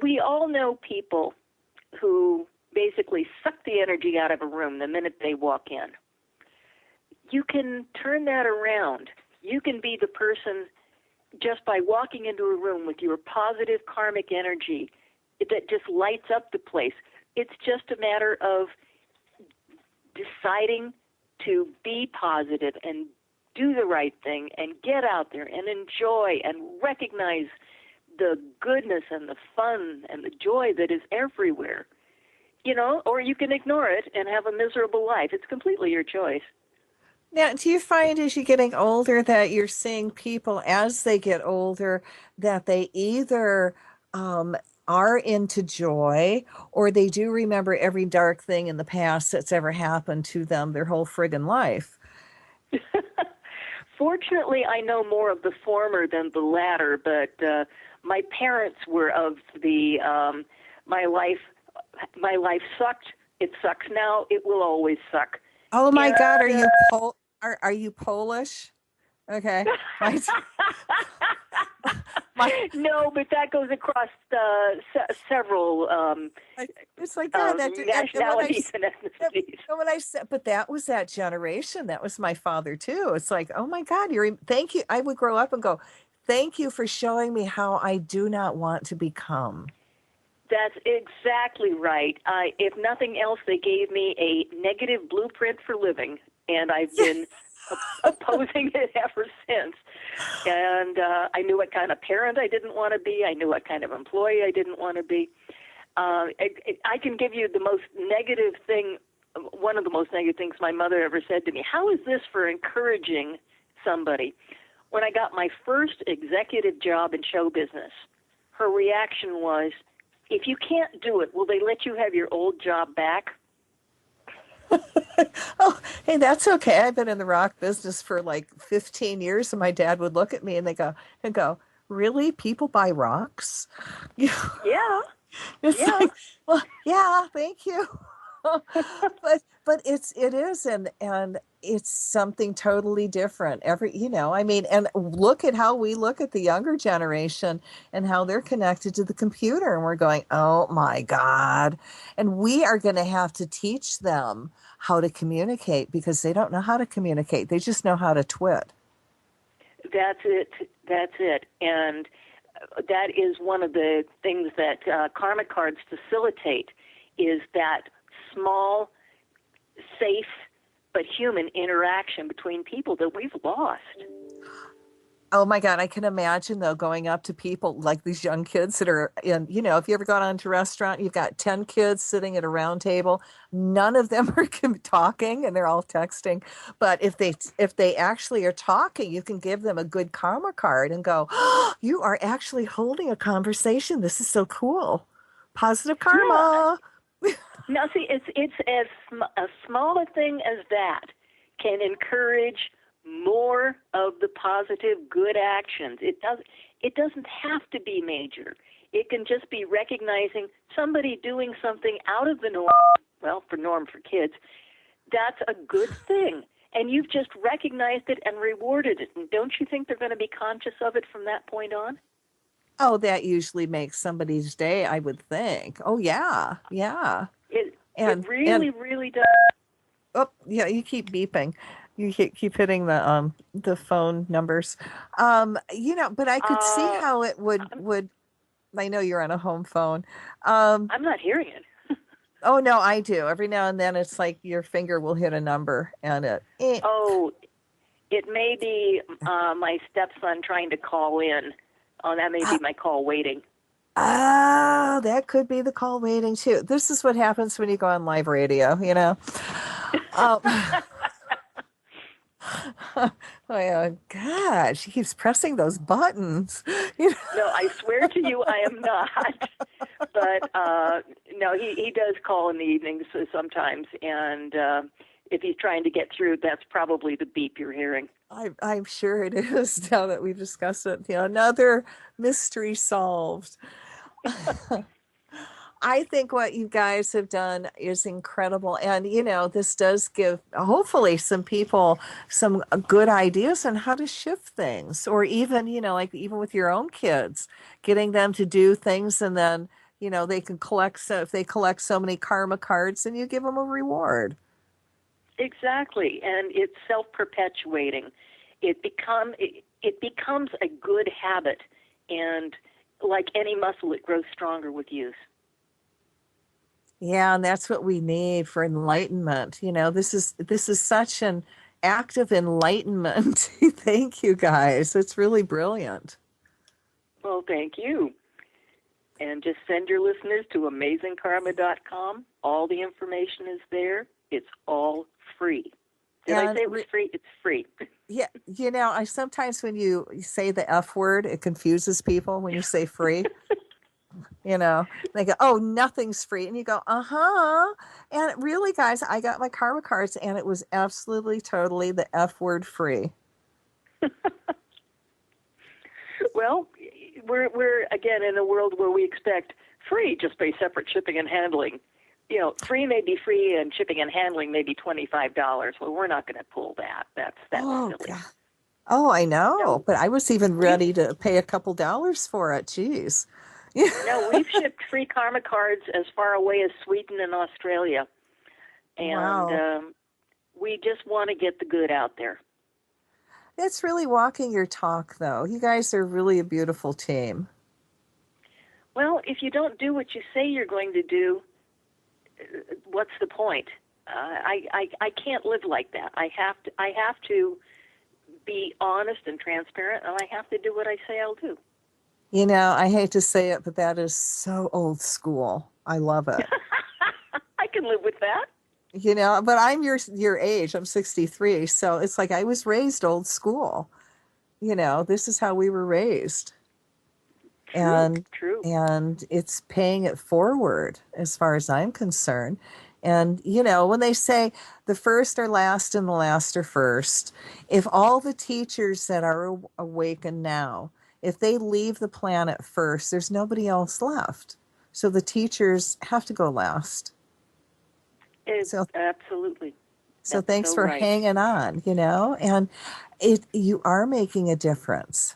Speaker 2: we all know people who basically suck the energy out of a room the minute they walk in. You can turn that around. You can be the person just by walking into a room with your positive karmic energy that just lights up the place. It's just a matter of deciding to be positive and do the right thing and get out there and enjoy and recognize the goodness and the fun and the joy that is everywhere. Or you can ignore it and have a miserable life. It's completely your choice.
Speaker 1: Now, do you find as you're getting older that you're seeing people as they get older that they either are into joy or they do remember every dark thing in the past that's ever happened to them their whole friggin' life?
Speaker 2: Fortunately, I know more of the former than the latter, but my parents were of the my life sucked. It sucks now. It will always suck.
Speaker 1: Oh my
Speaker 2: And
Speaker 1: God, are you Polish? Okay. My
Speaker 2: No, but that goes across several
Speaker 1: It's like, God,
Speaker 2: nationalities and ethnicities.
Speaker 1: and when I said, but that was that generation. That was my father too. It's like, oh my God, thank you. I would grow up and go, thank you for showing me how I do not want to become.
Speaker 2: That's exactly right. If nothing else, they gave me a negative blueprint for living, and I've been opposing it ever since. And I knew what kind of parent I didn't want to be. I knew what kind of employee I didn't want to be. I can give you the most negative thing, one of the most negative things my mother ever said to me. How is this for encouraging somebody? When I got my first executive job in show business, her reaction was, if you can't do it, will they let you have your old job back?
Speaker 1: Oh, hey, that's okay. I've been in the rock business for like 15 years, and my dad would look at me and go, really? People buy rocks?
Speaker 2: Yeah,
Speaker 1: It's
Speaker 2: yeah.
Speaker 1: like, well, yeah, thank you. but it is, and it's something totally different. I mean, and look at how we look at the younger generation and how they're connected to the computer, and we're going, oh my God. And we are going to have to teach them how to communicate because they don't know how to communicate. They just know how to twit.
Speaker 2: That's it. That's it. And that is one of the things that karma cards facilitate, is that small, safe, but human interaction between people that we've lost.
Speaker 1: Oh my God, I can imagine though going up to people like these young kids that are in, if you ever gone onto a restaurant, you've got 10 kids sitting at a round table. None of them are talking and they're all texting. But if they actually are talking, you can give them a good karma card and go, oh, you are actually holding a conversation. This is so cool. Positive karma.
Speaker 2: Yeah. Now, see, it's as small a thing as that can encourage more of the positive, good actions. It doesn't have to be major. It can just be recognizing somebody doing something out of the norm. Well, norm for kids, that's a good thing. And you've just recognized it and rewarded it. And don't you think they're going to be conscious of it from that point on?
Speaker 1: Oh, that usually makes somebody's day, I would think. Oh, yeah. Yeah.
Speaker 2: It really does.
Speaker 1: Oh, yeah, you keep beeping. You keep hitting the phone numbers. But I could see how it would. I know you're on a home phone.
Speaker 2: I'm not hearing it.
Speaker 1: Oh no, I do. Every now and then, it's like your finger will hit a number, and
Speaker 2: Oh, it may be my stepson trying to call in. Oh, that may be my call waiting.
Speaker 1: Oh, that could be the call waiting too. This is what happens when you go on live radio. Um, oh God, she keeps pressing those buttons.
Speaker 2: No, I swear to you, I am not. But no, he does call in the evenings sometimes, and if he's trying to get through, that's probably the beep you're hearing.
Speaker 1: I'm sure it is now that we've discussed it. Another mystery solved. I think what you guys have done is incredible. And, this does give hopefully some people some good ideas on how to shift things, or even, like even with your own kids, getting them to do things and then, they can collect. So if they collect so many karma cards, then you give them a reward.
Speaker 2: Exactly. And it's self-perpetuating. It becomes a good habit. And like any muscle, it grows stronger with use.
Speaker 1: Yeah, and that's what we need for enlightenment. This is such an act of enlightenment. Thank you guys. It's really brilliant.
Speaker 2: Well, thank you. And just send your listeners to amazingkarma.com. All the information is there. It's all free. Did I say it was free? It's free.
Speaker 1: Yeah, I sometimes when you say the F word, it confuses people when you say free. They go, oh, nothing's free. And you go, uh-huh. And really, guys, I got my karma cards and it was absolutely, totally the F word free.
Speaker 2: Well, we're again in a world where we expect free, just pay separate shipping and handling. Free may be free and shipping and handling may be $25. Well, we're not going to pull that. That's silly.
Speaker 1: God. Oh, I know,
Speaker 2: No,
Speaker 1: but I was even
Speaker 2: we've
Speaker 1: ready to pay a couple dollars for it. Jeez. Yeah.
Speaker 2: no, we've shipped free karma cards as far away as Sweden and Australia, and
Speaker 1: Wow.
Speaker 2: we just want to get the good out there.
Speaker 1: It's really walking your talk, though. You guys are really a beautiful team.
Speaker 2: Well, if you don't do what you say you're going to do, what's the point? I can't live like that. I have to be honest and transparent, and I have to do what I say I'll do.
Speaker 1: You know, I hate to say it, but that is so old school. I love it.
Speaker 2: I can live with that.
Speaker 1: You know, but I'm your age. I'm 63, so it's like I was raised old school. You know, this is how we were raised.
Speaker 2: True,
Speaker 1: and
Speaker 2: true.
Speaker 1: and it's paying it forward as far as I'm concerned. And you know, when they say the first are last and the last are first, if all the teachers that are awakened now, if they leave the planet first, there's nobody else left. So the teachers have to go last. So
Speaker 2: Absolutely.
Speaker 1: so
Speaker 2: That's
Speaker 1: thanks
Speaker 2: so
Speaker 1: for
Speaker 2: right.
Speaker 1: hanging on, you know, and it you are making a difference.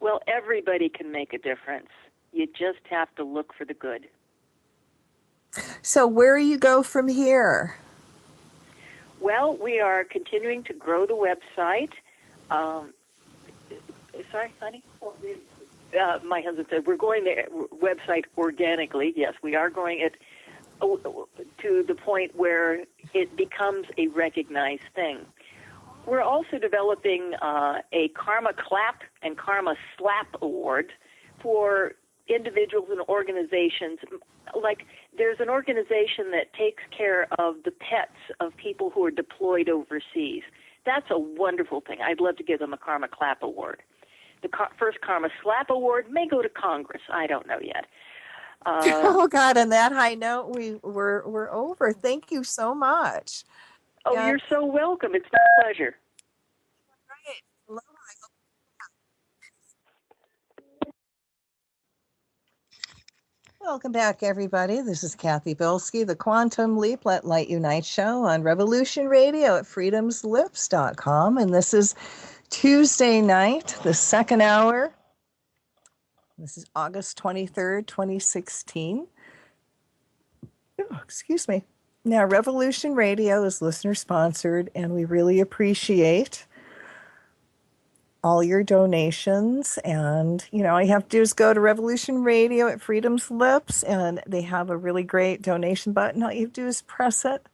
Speaker 2: Well, everybody can make a difference. You just have to look for the good.
Speaker 1: So where you go from here?
Speaker 2: Well, we are continuing to grow the website. Um, sorry, honey? My husband said we're going the website organically. Yes, we are going it to the point where it becomes a recognized thing. We're also developing a Karma Clap and Karma Slap Award for individuals and organizations. Like, there's an organization that takes care of the pets of people who are deployed overseas. That's a wonderful thing. I'd love to give them a Karma Clap Award. The first Karma Slap Award may go to Congress. I don't know yet.
Speaker 1: Oh God, on that high note, we're over. Thank you so much.
Speaker 2: Oh,
Speaker 1: And
Speaker 2: you're so welcome. It's my pleasure.
Speaker 1: right. Welcome back, everybody. This is Cathy Bilsky, the Quantum Leap Let Light Unite show on Revolution Radio at freedomslips.com. And this is Tuesday night, the second hour. This is August 23rd, 2016. Oh, excuse me. Now, Revolution Radio is listener sponsored, and we really appreciate all your donations. And, you know, all you have to do is go to Revolution Radio at Freedom's Lips, and they have a really great donation button. All you have to do is press it.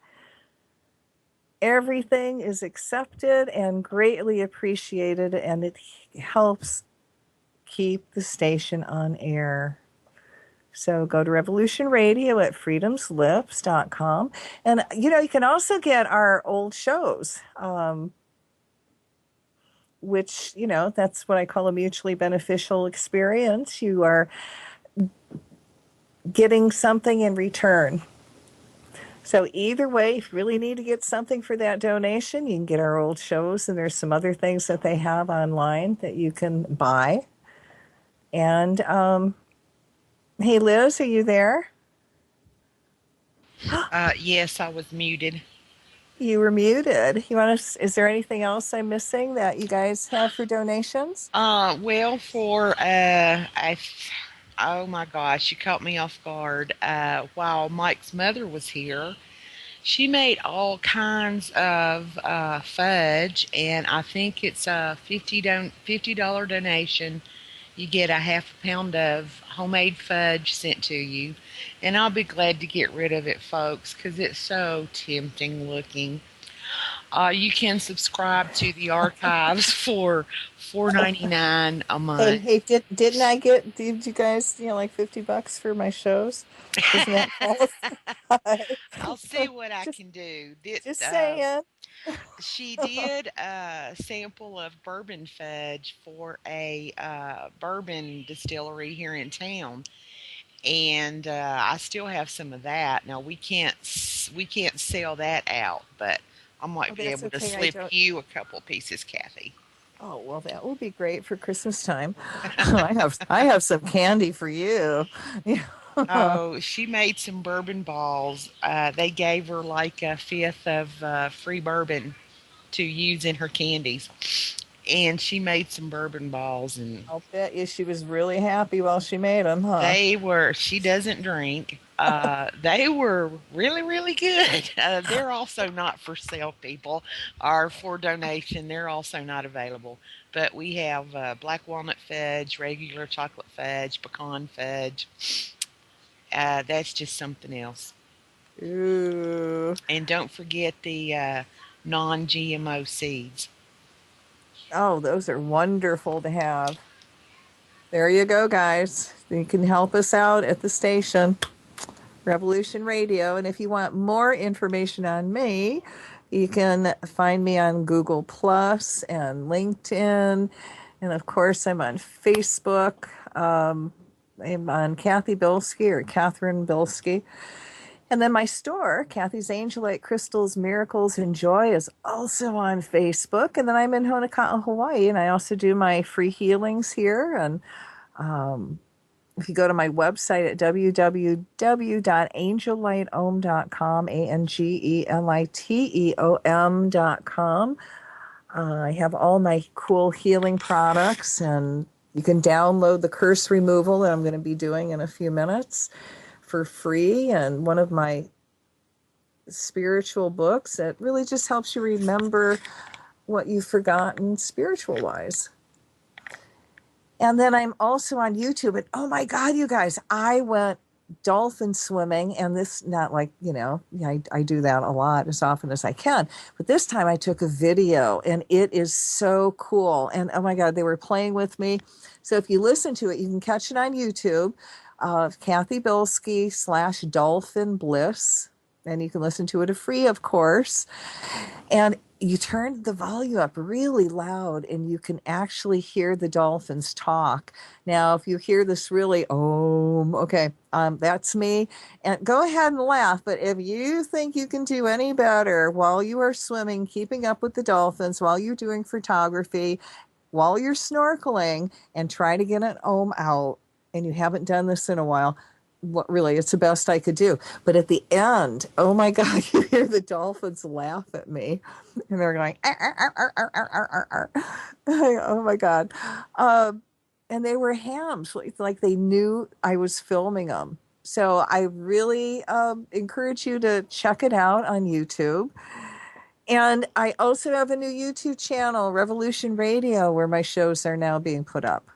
Speaker 1: Everything is accepted and greatly appreciated, and it helps keep the station on air. So go to Revolution Radio at freedomslips.com. And, you know, you can also get our old shows. Which, you know, that's what I call a mutually beneficial experience. You are getting something in return. So either way, if you really need to get something for that donation, you can get our old shows, and there's some other things that they have online that you can buy. And hey, Liz, are you there?
Speaker 3: Yes, I was muted.
Speaker 1: You were muted. You want to? Is there anything else I'm missing that you guys have for donations?
Speaker 3: Well, oh my gosh, you caught me off guard. While Mike's mother was here, she made all kinds of fudge, and I think it's a $50 donation. You get a half a pound of homemade fudge sent to you, and I'll be glad to get rid of it, folks, because it's so tempting looking. You can subscribe to the archives for $4.99 a
Speaker 1: Hey,
Speaker 3: month.
Speaker 1: hey, did you guys, you know, like $50 for my shows? Doesn't that qualify?
Speaker 3: I'll see what I
Speaker 1: just
Speaker 3: can do.
Speaker 1: just saying.
Speaker 3: She did a sample of bourbon fudge for a bourbon distillery here in town, and I still have some of that. Now we can't sell that out, but I
Speaker 1: Oh,
Speaker 3: might be
Speaker 1: that's
Speaker 3: able to
Speaker 1: okay. I
Speaker 3: slip
Speaker 1: don't.
Speaker 3: you a couple pieces, Kathy.
Speaker 1: Oh, well, that will be great for Christmas time. I have some candy for you. Yeah.
Speaker 3: Oh, she made some bourbon balls. They gave her like a fifth of free bourbon. to use in her candies. And she made some bourbon balls, and
Speaker 1: I'll bet you she was really happy while she made them, huh?
Speaker 3: they were, she doesn't drink. They were really, really good. They're also not for sale, people, or for donation. They're also not available. But we have black walnut fudge, regular chocolate fudge, pecan fudge. That's just something else.
Speaker 1: Ooh.
Speaker 3: And don't forget the non GMO seeds.
Speaker 1: Oh, those are wonderful to have. There you go, guys. You can help us out at the station, Revolution Radio. And if you want more information on me, you can find me on Google Plus and LinkedIn. And of course, I'm on Facebook. I'm on Cathy Bilsky or Catherine Bilsky. And then my store, Cathy's Angelite Crystals, Miracles, and Joy, is also on Facebook. And then I'm in Honolulu, Hawaii, and I also do my free healings here. And if you go to my website at www.angeliteom.com, ANGELITEOM.com, I have all my cool healing products, and you can download the curse removal that I'm going to be doing in a few minutes for free, and one of my spiritual books that really just helps you remember what you've forgotten spiritual wise. And then I'm also on YouTube. And oh my God, you guys, I went dolphin swimming. And this, not like, I do that a lot as often as I can. But this time I took a video and it is so cool. And oh my God, they were playing with me. So if you listen to it, you can catch it on YouTube. Cathy Bilsky /Dolphin Bliss. And you can listen to it free, of course. And you turn the volume up really loud and you can actually hear the dolphins talk. Now, if you hear this really, okay, that's me. And go ahead and laugh. But if you think you can do any better while you are swimming, keeping up with the dolphins, while you're doing photography, while you're snorkeling, and try to get an out, and you haven't done this in a while, really, it's the best I could do. But at the end, oh my God, you hear the dolphins laugh at me. And they're going, "Ar, ar, ar, ar, ar, ar, ar, ar." Oh my God. And they were hams. It's like they knew I was filming them. So I really encourage you to check it out on YouTube. And I also have a new YouTube channel, Revolution Radio, where my shows are now being put up.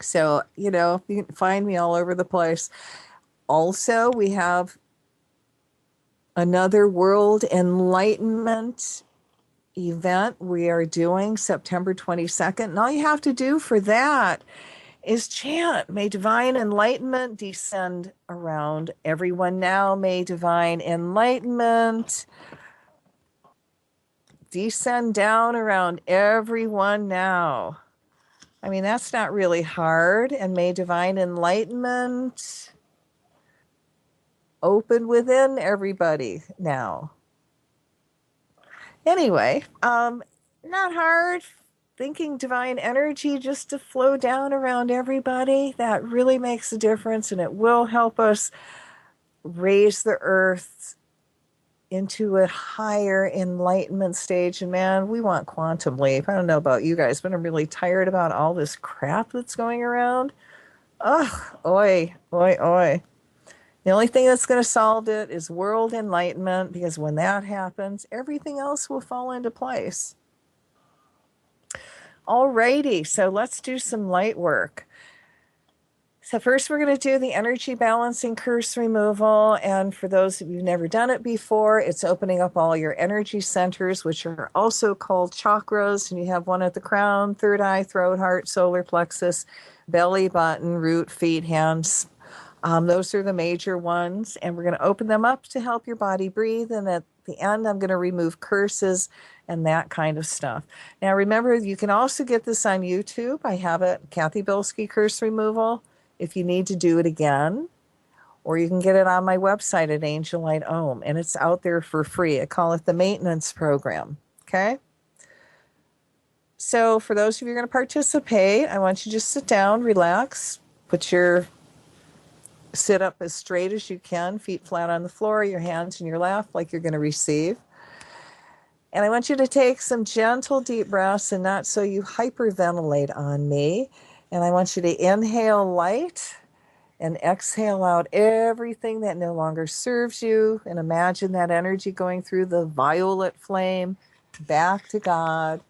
Speaker 1: So, you can find me all over the place. Also, we have another World Enlightenment event we are doing September 22nd. And all you have to do for that is chant, "May divine enlightenment descend around everyone now. May divine enlightenment descend down around everyone now." I mean, that's not really hard. "And may divine enlightenment open within everybody now." Anyway, not hard. Thinking divine energy just to flow down around everybody, that really makes a difference, and it will help us raise the earth into a higher enlightenment stage. And man, we want quantum leap. I don't know about you guys, but I'm really tired about all this crap that's going around. Ugh, oi, oi, oi. The only thing that's going to solve it is world enlightenment, because when that happens, everything else will fall into place. Alrighty, so let's do some light work. So first we're going to do the energy balancing curse removal. And for those of you who've never done it before, it's opening up all your energy centers, which are also called chakras. And you have one at the crown, third eye, throat, heart, solar plexus, belly button, root, feet, hands. Those are the major ones. And we're going to open them up to help your body breathe. And at the end, I'm going to remove curses and that kind of stuff. Now, remember, you can also get this on YouTube. I have it, Cathy Bilsky Curse Removal, if you need to do it again. Or you can get it on my website at Angelite Ohm, and it's out there for free. I call it the maintenance program. Okay? So for those of you who are going to participate, I want you to just sit down, relax, sit up as straight as you can, feet flat on the floor, your hands in your lap like you're going to receive. And I want you to take some gentle deep breaths, and not so you hyperventilate on me. And I want you to inhale light and exhale out everything that no longer serves you. And imagine that energy going through the violet flame back to God.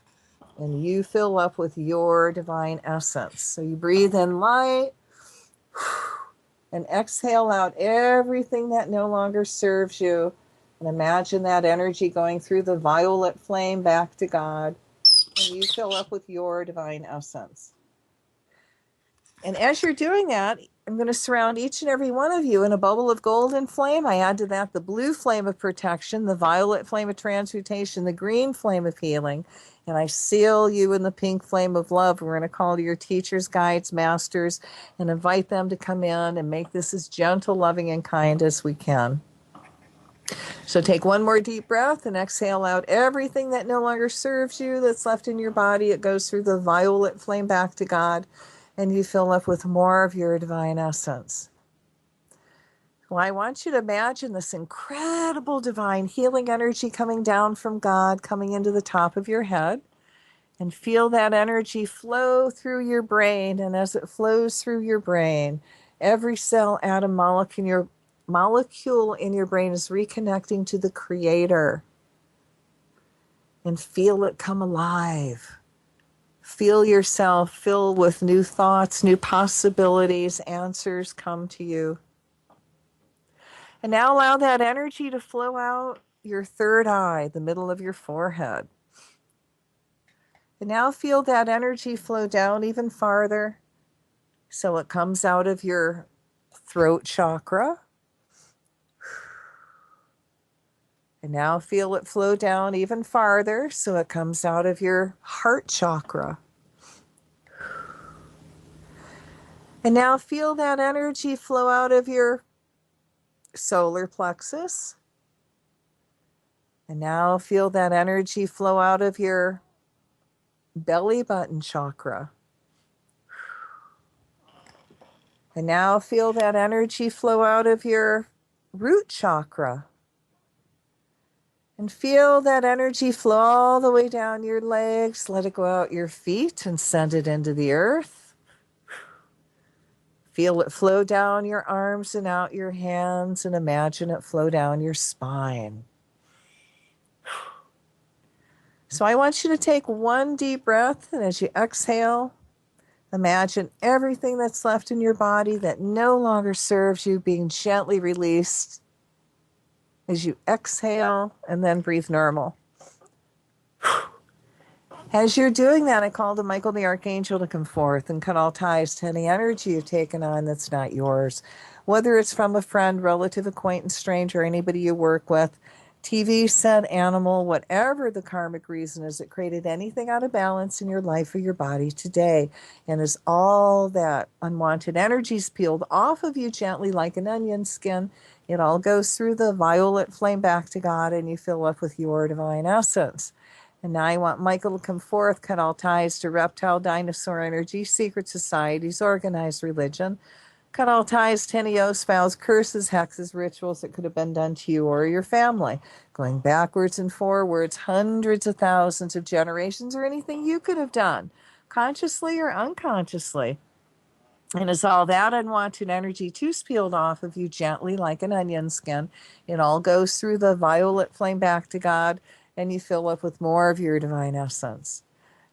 Speaker 1: And you fill up with your divine essence. So you breathe in light and exhale out everything that no longer serves you. And imagine that energy going through the violet flame back to God. And you fill up with your divine essence. And as you're doing that, I'm going to surround each and every one of you in a bubble of golden flame. I add to that the blue flame of protection, the violet flame of transmutation, the green flame of healing. And I seal you in the pink flame of love. We're going to call to your teachers, guides, masters, and invite them to come in and make this as gentle, loving, and kind as we can. So take one more deep breath and exhale out everything that no longer serves you that's left in your body. It goes through the violet flame back to God, and you fill up with more of your divine essence. Well, I want you to imagine this incredible divine healing energy coming down from God, coming into the top of your head, and feel that energy flow through your brain. And as it flows through your brain, every cell, atom, molecule in your brain is reconnecting to the Creator. And feel it come alive. Feel yourself fill with new thoughts, new possibilities, answers come to you. And now allow that energy to flow out your third eye, the middle of your forehead. And now feel that energy flow down even farther. So it comes out of your throat chakra. And now feel it flow down even farther. So it comes out of your heart chakra. And now feel that energy flow out of your solar plexus. And now feel that energy flow out of your belly button chakra. And now feel that energy flow out of your root chakra. And feel that energy flow all the way down your legs. Let it go out your feet and send it into the earth. Feel it flow down your arms and out your hands, and imagine it flow down your spine. So I want you to take one deep breath, and as you exhale, imagine everything that's left in your body that no longer serves you being gently released as you exhale, and then breathe normal. As you're doing that, I call to Michael the Archangel to come forth and cut all ties to any energy you've taken on that's not yours, whether it's from a friend, relative, acquaintance, stranger, anybody you work with, TV set, animal, whatever the karmic reason is that created anything out of balance in your life or your body today. And as all that unwanted energy is peeled off of you gently like an onion skin, it all goes through the violet flame back to God, and you fill up with your divine essence. And now I want Michael to come forth, cut all ties to reptile, dinosaur energy, secret societies, organized religion, cut all ties to any oaths, vows, curses, hexes, rituals that could have been done to you or your family, going backwards and forwards, hundreds of thousands of generations, or anything you could have done, consciously or unconsciously. And as all that unwanted energy too is peeled off of you gently like an onion skin, it all goes through the violet flame back to God, and you fill up with more of your divine essence.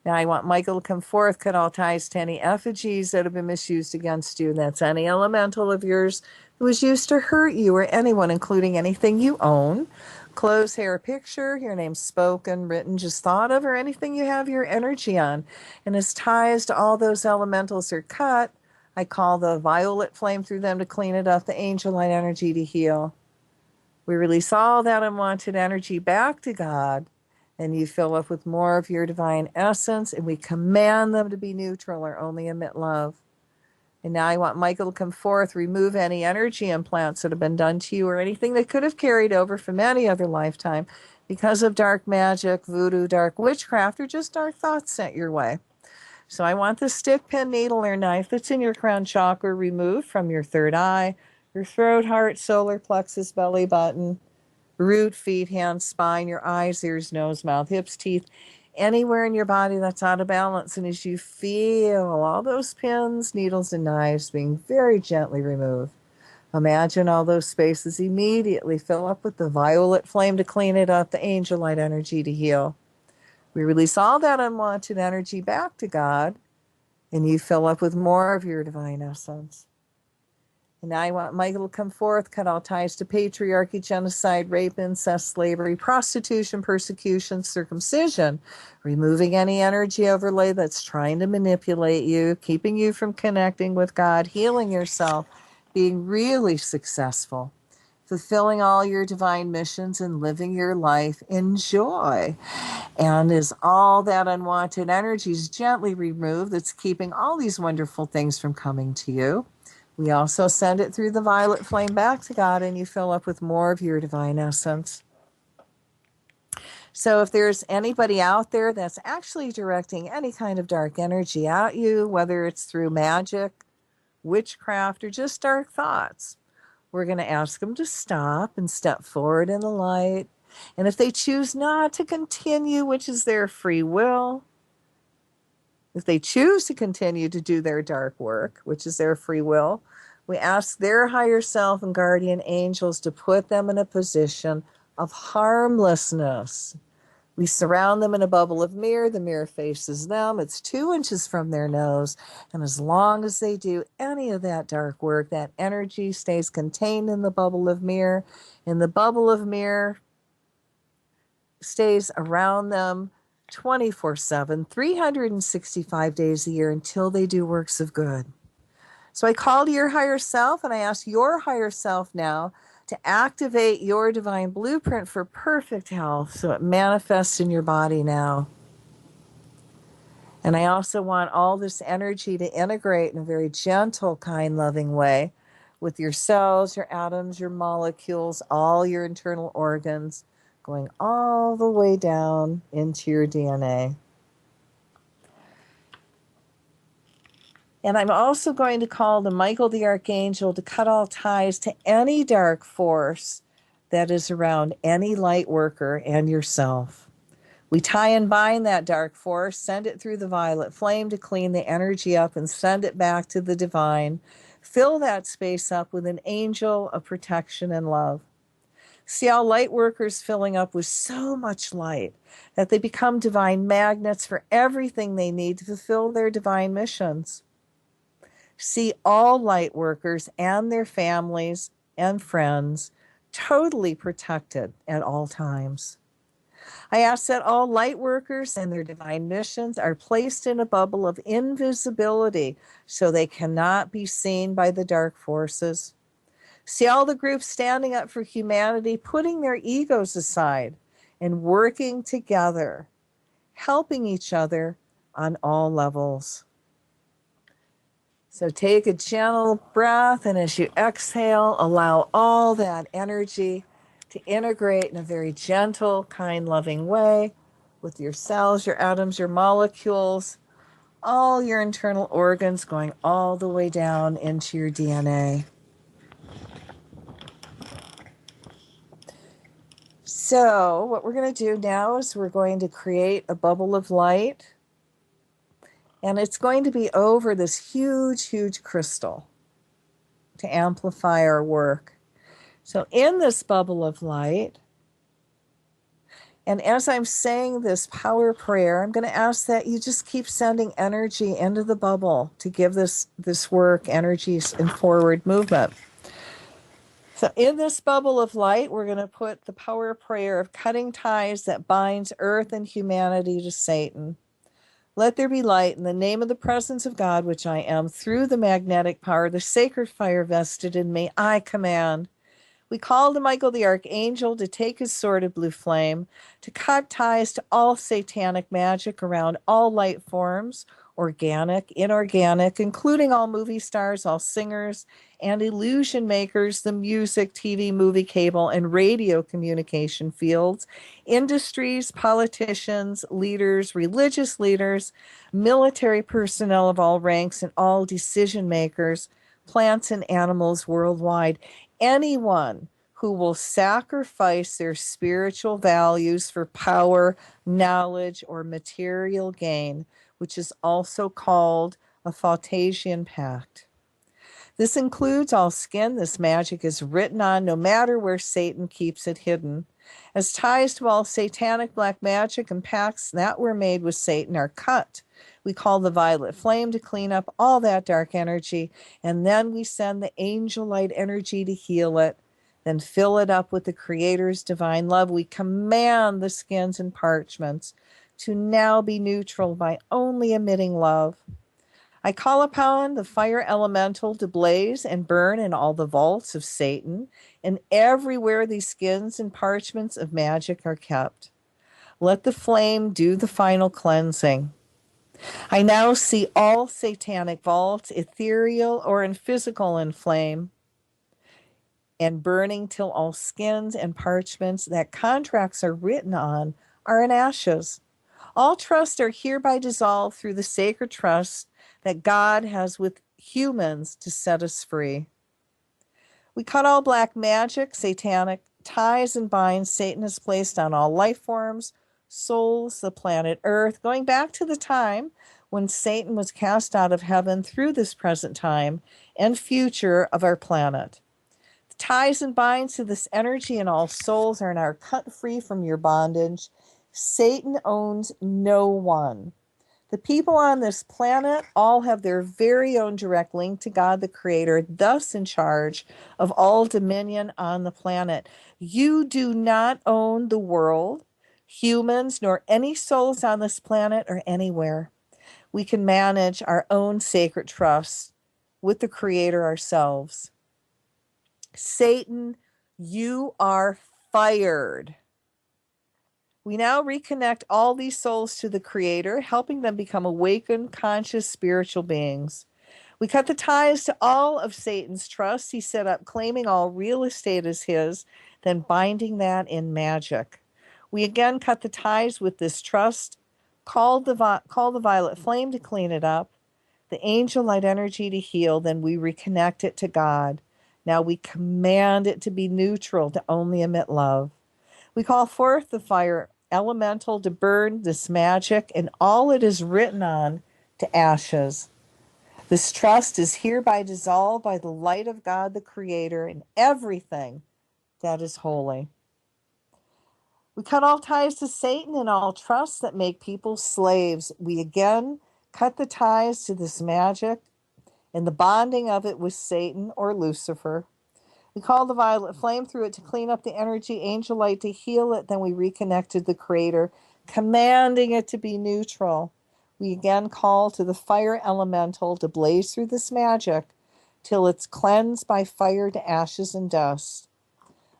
Speaker 1: Now I want Michael to come forth, cut all ties to any effigies that have been misused against you. That's any elemental of yours that was used to hurt you or anyone, including anything you own. Clothes, hair, picture, your name spoken, written, just thought of, or anything you have your energy on. And as ties to all those elementals are cut, I call the violet flame through them to clean it up, the angel light energy to heal. We release all that unwanted energy back to God, and you fill up with more of your divine essence, and we command them to be neutral or only emit love. And now I want Michael to come forth, remove any energy implants that have been done to you or anything that could have carried over from any other lifetime because of dark magic, voodoo, dark witchcraft, or just dark thoughts sent your way. So I want the stick, pen, needle, or knife that's in your crown chakra removed from your third eye, your throat, heart, solar plexus, belly button, root, feet, hands, spine, your eyes, ears, nose, mouth, hips, teeth, anywhere in your body that's out of balance. And as you feel all those pins, needles, and knives being very gently removed, imagine all those spaces immediately fill up with the violet flame to clean it up, the angel light energy to heal. We release all that unwanted energy back to God, and you fill up with more of your divine essence. And now I want Michael to come forth, cut all ties to patriarchy, genocide, rape, incest, slavery, prostitution, persecution, circumcision, removing any energy overlay that's trying to manipulate you, keeping you from connecting with God, healing yourself, being really successful, fulfilling all your divine missions, and living your life in joy. And as all that unwanted energy is gently removed, that's keeping all these wonderful things from coming to you, we also send it through the violet flame back to God, and you fill up with more of your divine essence. So if there's anybody out there that's actually directing any kind of dark energy at you, whether it's through magic, witchcraft, or just dark thoughts, we're going to ask them to stop and step forward in the light. And if they choose not to continue, which is their free will, if they choose to continue to do their dark work, which is their free will, we ask their higher self and guardian angels to put them in a position of harmlessness. We surround them in a bubble of mirror. The mirror faces them. It's 2 inches from their nose. And as long as they do any of that dark work, that energy stays contained in the bubble of mirror. And the bubble of mirror stays around them 24/7, 365 days a year until they do works of good. So I call to your higher self, and I ask your higher self now to activate your divine blueprint for perfect health so it manifests in your body now. And I also want all this energy to integrate in a very gentle, kind, loving way with your cells, your atoms, your molecules, all your internal organs, going all the way down into your DNA. And I'm also going to call to Michael the Archangel to cut all ties to any dark force that is around any light worker and yourself. We tie and bind that dark force, send it through the violet flame to clean the energy up and send it back to the divine. Fill that space up with an angel of protection and love. See all light workers filling up with so much light that they become divine magnets for everything they need to fulfill their divine missions. See all light workers and their families and friends totally protected at all times. I ask that all light workers and their divine missions are placed in a bubble of invisibility so they cannot be seen by the dark forces. See all the groups standing up for humanity, putting their egos aside and working together, helping each other on all levels. So take a gentle breath, and as you exhale, allow all that energy to integrate in a very gentle, kind, loving way with your cells, your atoms, your molecules, all your internal organs going all the way down into your DNA. So what we're going to do now is we're going to create a bubble of light. And it's going to be over this huge, huge crystal to amplify our work. So in this bubble of light, and as I'm saying this power prayer, I'm going to ask that you just keep sending energy into the bubble to give this work energy and forward movement. So in this bubble of light, we're going to put the power prayer of cutting ties that binds earth and humanity to Satan. Let there be light in the name of the presence of God, which I am, through the magnetic power, the sacred fire vested in me, I command. We call to Michael the Archangel to take his sword of blue flame, to cut ties to all satanic magic around all light forms, organic, inorganic, including all movie stars, all singers, and illusion makers, the music, TV, movie, cable, and radio communication fields, industries, politicians, leaders, religious leaders, military personnel of all ranks, and all decision makers, plants and animals worldwide. Anyone who will sacrifice their spiritual values for power, knowledge, or material gain, which is also called a Phautasian pact. This includes all skin this magic is written on, no matter where Satan keeps it hidden. As ties to all satanic black magic and pacts that were made with Satan are cut, we call the violet flame to clean up all that dark energy, and then we send the angel light energy to heal it, then fill it up with the Creator's divine love. We command the skins and parchments to now be neutral by only emitting love. I call upon the fire elemental to blaze and burn in all the vaults of Satan and everywhere these skins and parchments of magic are kept. Let the flame do the final cleansing. I now see all satanic vaults, ethereal or in physical, in flame and burning till all skins and parchments that contracts are written on are in ashes. All trusts are hereby dissolved through the sacred trust that God has with humans to set us free. We cut all black magic, satanic ties and binds Satan has placed on all life forms, souls, the planet Earth, going back to the time when Satan was cast out of heaven through this present time and future of our planet. The ties and binds to this energy and all souls are now cut free from your bondage. Satan owns no one. The people on this planet all have their very own direct link to God the Creator, thus in charge of all dominion on the planet. You do not own the world, humans, nor any souls on this planet or anywhere. We can manage our own sacred trust with the Creator ourselves. Satan, you are fired. We now reconnect all these souls to the Creator, helping them become awakened, conscious, spiritual beings. We cut the ties to all of Satan's trusts he set up, claiming all real estate as his, then binding that in magic. We again cut the ties with this trust, call the violet flame to clean it up, the angel light energy to heal, then we reconnect it to God. Now we command it to be neutral, to only emit love. We call forth the fire elemental to burn this magic and all it is written on to ashes. This trust is hereby dissolved by the light of God the Creator and everything that is holy. We cut all ties to Satan and all trusts that make people slaves. We again cut the ties to this magic and the bonding of it with Satan or Lucifer. We call the violet flame through it to clean up the energy, angel light to heal it. Then we reconnected the Creator, commanding it to be neutral. We again call to the fire elemental to blaze through this magic till it's cleansed by fire to ashes and dust.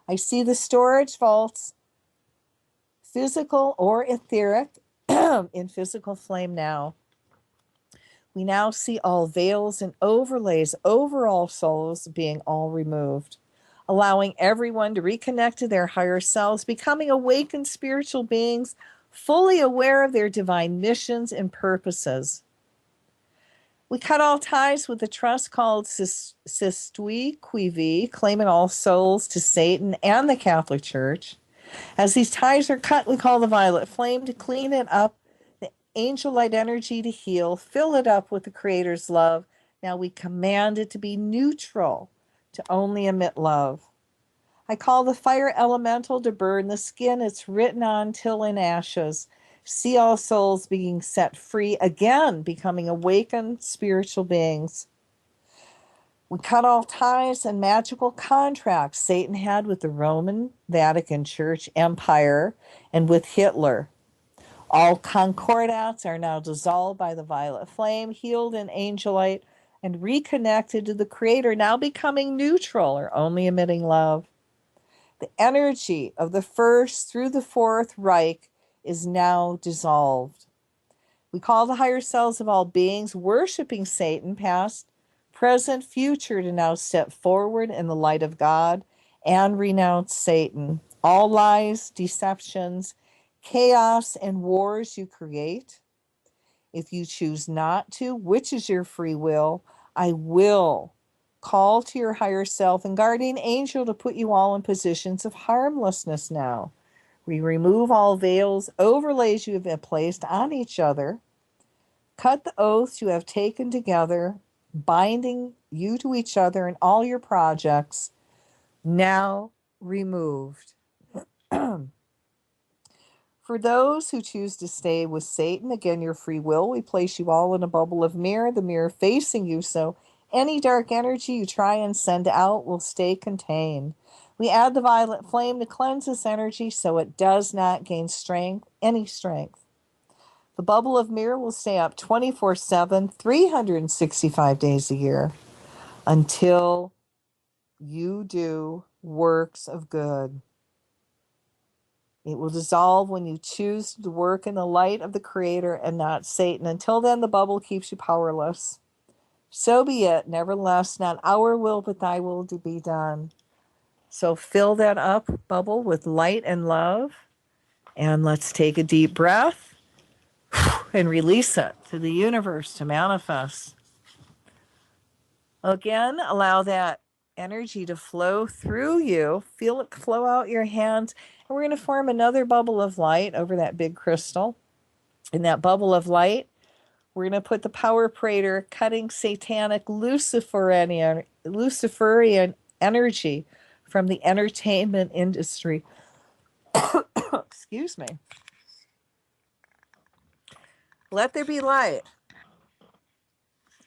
Speaker 1: I see the storage vaults, physical or etheric, in physical flame now. We now see all veils and overlays over all souls being all removed, allowing everyone to reconnect to their higher selves, becoming awakened spiritual beings, fully aware of their divine missions and purposes. We cut all ties with the trust called Sistui Quivi, claiming all souls to Satan and the Catholic Church. As these ties are cut, we call the violet flame to clean it up, the angel light energy to heal, fill it up with the Creator's love. Now we command it to be neutral, to only emit love. I call the fire elemental to burn the skin it's written on till in ashes. See all souls being set free, again becoming awakened spiritual beings. We cut all ties and magical contracts Satan had with the Roman Vatican Church Empire and with Hitler. All concordats are now dissolved by the violet flame, healed in angel light, and reconnected to the Creator, now becoming neutral or only emitting love. The energy of the First through the Fourth Reich is now dissolved. We call the higher selves of all beings worshiping Satan, past, present, future, to now step forward in the light of God and renounce Satan. All lies, deceptions, chaos, and wars you create. If you choose not to, which is your free will, I will Call to your higher self and guardian angel to put you all in positions of harmlessness now. We remove all veils, overlays you have placed on each other. Cut the oaths you have taken together, binding you to each other in all your projects, now removed. For those who choose to stay with Satan, again, your free will, we place you all in a bubble of mirror, the mirror facing you, so any dark energy you try and send out will stay contained. We add the violet flame to cleanse this energy so it does not gain strength, any strength. The bubble of mirror will stay up 24/7, 365 days a year until you do works of good. It will dissolve when you choose to work in the light of the Creator and not Satan. Until then, the bubble keeps you powerless. So be it. Nevertheless, not our will, but thy will to be done. So fill that up, bubble, with light and love. And let's take a deep breath and release it to the universe to manifest. Again, allow that energy to flow through you. Feel it flow out your hands. And we're going to form another bubble of light over that big crystal. In that bubble of light, we're going to put the power prater cutting satanic Luciferian energy from the entertainment industry. Excuse me. Let there be light.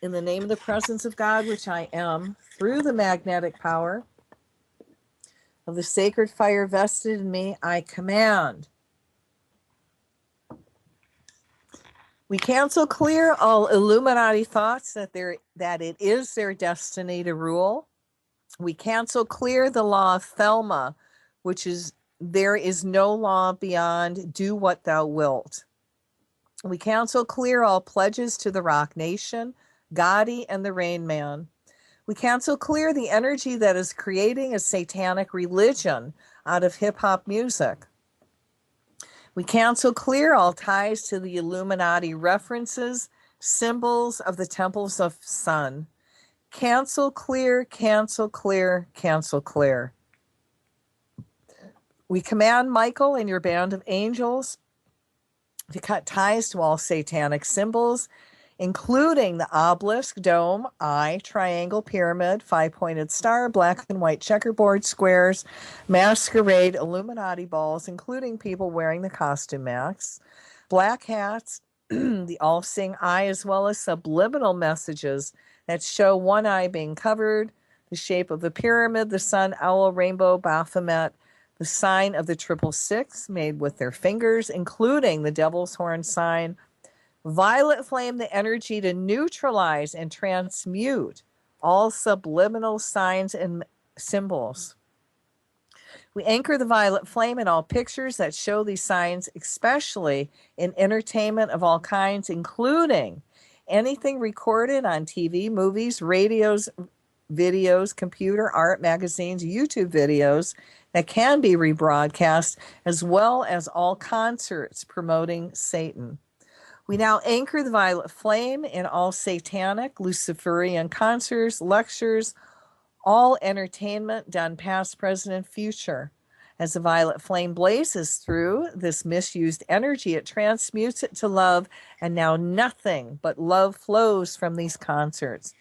Speaker 1: In the name of the presence of God, which I am, through the magnetic power of the sacred fire vested in me, I command. We cancel clear all Illuminati thoughts that it is their destiny to rule. We cancel clear the law of Thelma, which is there is no law beyond do what thou wilt. We cancel clear all pledges to the Rock Nation, Gotti, and the Rain Man. We cancel clear the energy that is creating a satanic religion out of hip-hop music. We cancel clear all ties to the Illuminati references, symbols of the temples of sun. Cancel clear, cancel clear, cancel clear. We command Michael and your band of angels to cut ties to all satanic symbols, including the obelisk, dome, eye, triangle, pyramid, five-pointed star, black and white checkerboard squares, masquerade, Illuminati balls, including people wearing the costume masks, black hats, the all-seeing eye, as well as subliminal messages that show one eye being covered, the shape of the pyramid, the sun, owl, rainbow, Baphomet, the sign of the 666 made with their fingers, including the devil's horn sign, violet flame, the energy to neutralize and transmute all subliminal signs and symbols. We anchor the violet flame in all pictures that show these signs, especially in entertainment of all kinds, including anything recorded on TV, movies, radios, videos, computer, art, magazines, YouTube videos that can be rebroadcast, as well as all concerts promoting Satan. We now anchor the violet flame in all satanic, Luciferian concerts, lectures, all entertainment done past, present, and future. As the violet flame blazes through this misused energy, it transmutes it to love, and now nothing but love flows from these concerts.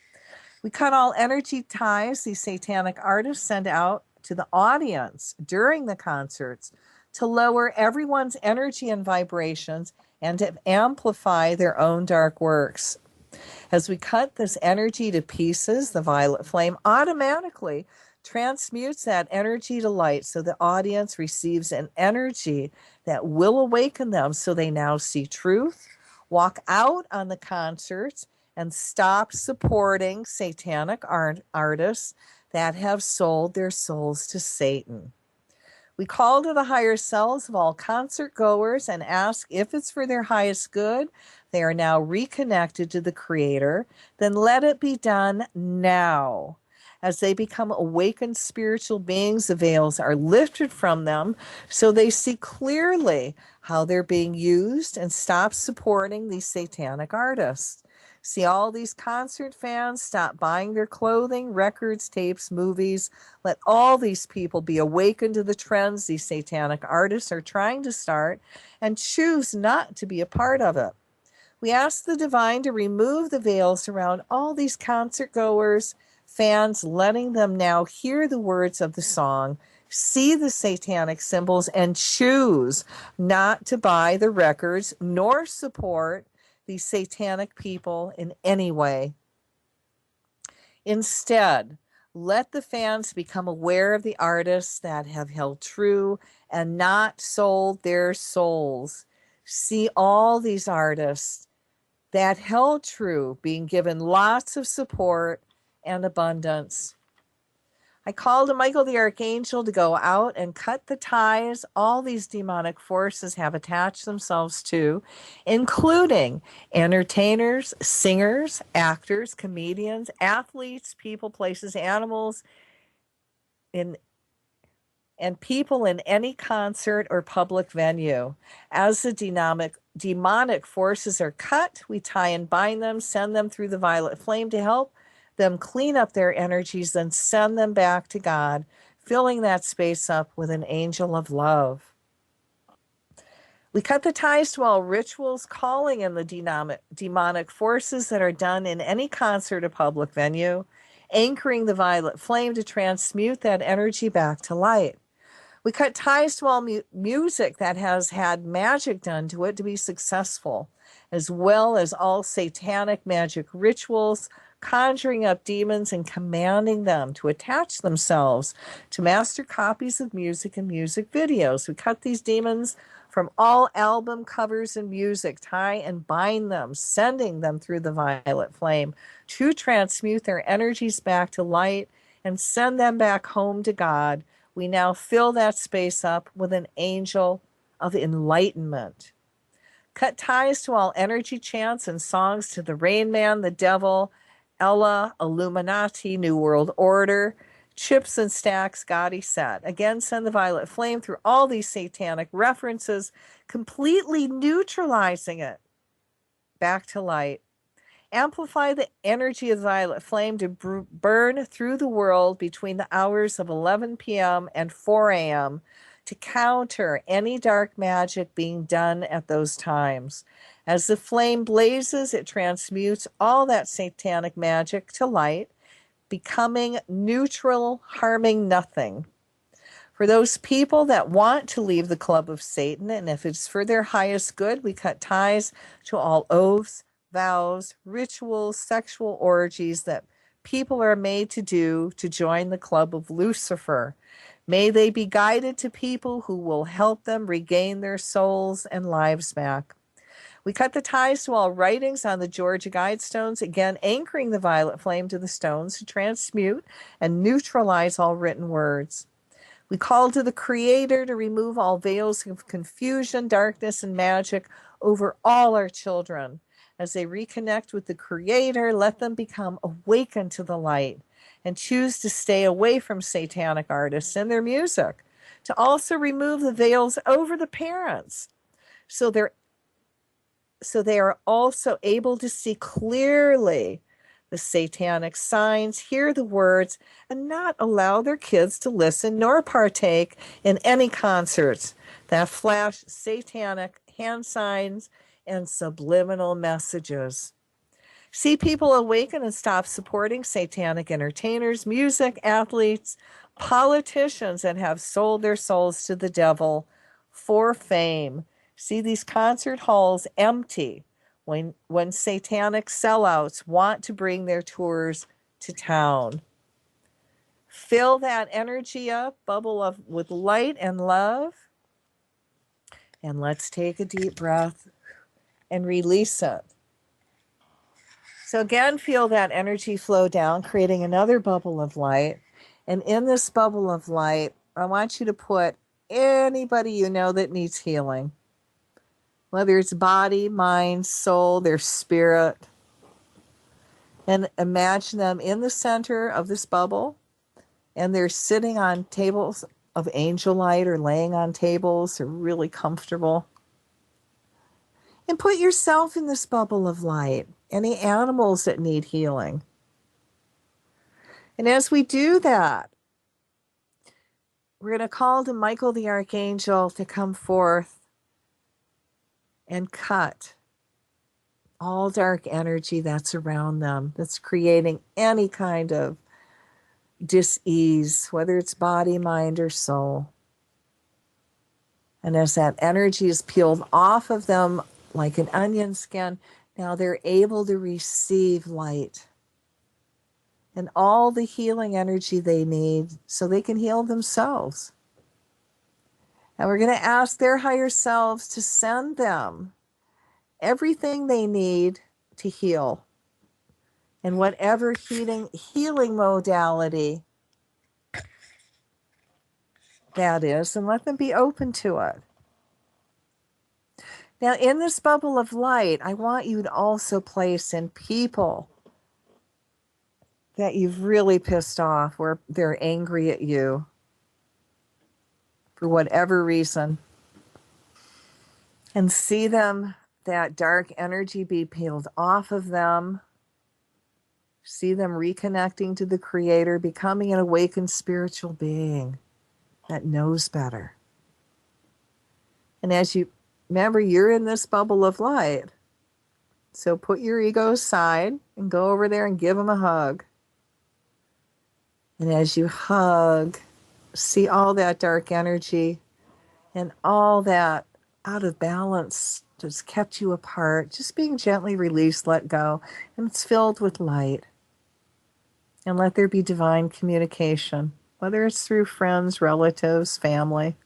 Speaker 1: We cut all energy ties these satanic artists send out to the audience during the concerts to lower everyone's energy and vibrations and to amplify their own dark works. As we cut this energy to pieces, the violet flame automatically transmutes that energy to light so the audience receives an energy that will awaken them so they now see truth, walk out on the concerts, and stop supporting satanic artists that have sold their souls to Satan. We call to the higher selves of all concert goers and ask if it's for their highest good. They are now reconnected to the Creator. Then let it be done now. As they become awakened spiritual beings, the veils are lifted from them so they see clearly how they're being used and stop supporting these satanic artists. See all these concert fans stop buying their clothing, records, tapes, movies. Let all these people be awakened to the trends these satanic artists are trying to start and choose not to be a part of it. We ask the divine to remove the veils around all these concert goers, fans, letting them now hear the words of the song, see the satanic symbols, and choose not to buy the records nor support these satanic people in any way. Instead, let the fans become aware of the artists that have held true and not sold their souls. See all these artists that held true, being given lots of support and abundance. I called to Michael the Archangel to go out and cut the ties all these demonic forces have attached themselves to, including entertainers, singers, actors, comedians, athletes, people, places, animals, and people in any concert or public venue. As the demonic forces are cut, we tie and bind them, send them through the violet flame to help them clean up their energies, then send them back to God, filling that space up with an angel of love. We cut the ties to all rituals, calling in the demonic forces that are done in any concert or public venue, anchoring the violet flame to transmute that energy back to light. We cut ties to all music that has had magic done to it to be successful, as well as all satanic magic rituals, conjuring up demons and commanding them to attach themselves to master copies of music and music videos. We cut these demons from all album covers and music, tie and bind them, sending them through the violet flame to transmute their energies back to light and send them back home to God. We now fill that space up with an angel of enlightenment. Cut ties to all energy chants and songs to the Rain Man, the Devil, Ella, Illuminati, New World Order, Chips and Stacks, Gotti Set. Again, send the violet flame through all these satanic references, completely neutralizing it back to light. Amplify the energy of the violet flame to burn through the world between the hours of 11 p.m. and 4 a.m. to counter any dark magic being done at those times. As the flame blazes, it transmutes all that satanic magic to light, becoming neutral, harming nothing. For those people that want to leave the club of Satan, and if it's for their highest good, we cut ties to all oaths, vows, rituals, sexual orgies that people are made to do to join the club of Lucifer. May they be guided to people who will help them regain their souls and lives back. We cut the ties to all writings on the Georgia Guidestones, again anchoring the violet flame to the stones to transmute and neutralize all written words. We call to the Creator to remove all veils of confusion, darkness, and magic over all our children. As they reconnect with the Creator, let them become awakened to the light and choose to stay away from satanic artists and their music. To also remove the veils over the parents so they are also able to see clearly the satanic signs, hear the words, and not allow their kids to listen nor partake in any concerts that flash satanic hand signs and subliminal messages. See people awaken and stop supporting satanic entertainers, music, athletes, politicians that have sold their souls to the devil for fame. See these concert halls empty when satanic sellouts want to bring their tours to town. Fill that energy up, bubble up with light and love. And let's take a deep breath and release it. So again, feel that energy flow down, creating another bubble of light. And in this bubble of light, I want you to put anybody you know that needs healing, whether it's body, mind, soul, their spirit. And imagine them in the center of this bubble, and they're sitting on tables of angel light or laying on tables. They're really comfortable. And put yourself in this bubble of light. Any animals that need healing. And as we do that, we're going to call to Michael the Archangel to come forth and cut all dark energy that's around them, that's creating any kind of dis-ease, whether it's body, mind, or soul. And as that energy is peeled off of them like an onion skin, now they're able to receive light and all the healing energy they need so they can heal themselves. And we're going to ask their higher selves to send them everything they need to heal in whatever healing modality that is, and let them be open to it. Now, in this bubble of light, I want you to also place in people that you've really pissed off, where they're angry at you for whatever reason, and see them, that dark energy be peeled off of them. See them reconnecting to the Creator, becoming an awakened spiritual being that knows better. And as you remember, you're in this bubble of light. So put your ego aside and go over there and give them a hug. And as you hug, see all that dark energy and all that out of balance that's kept you apart, just being gently released, let go. And it's filled with light. And let there be divine communication, whether it's through friends, relatives, family.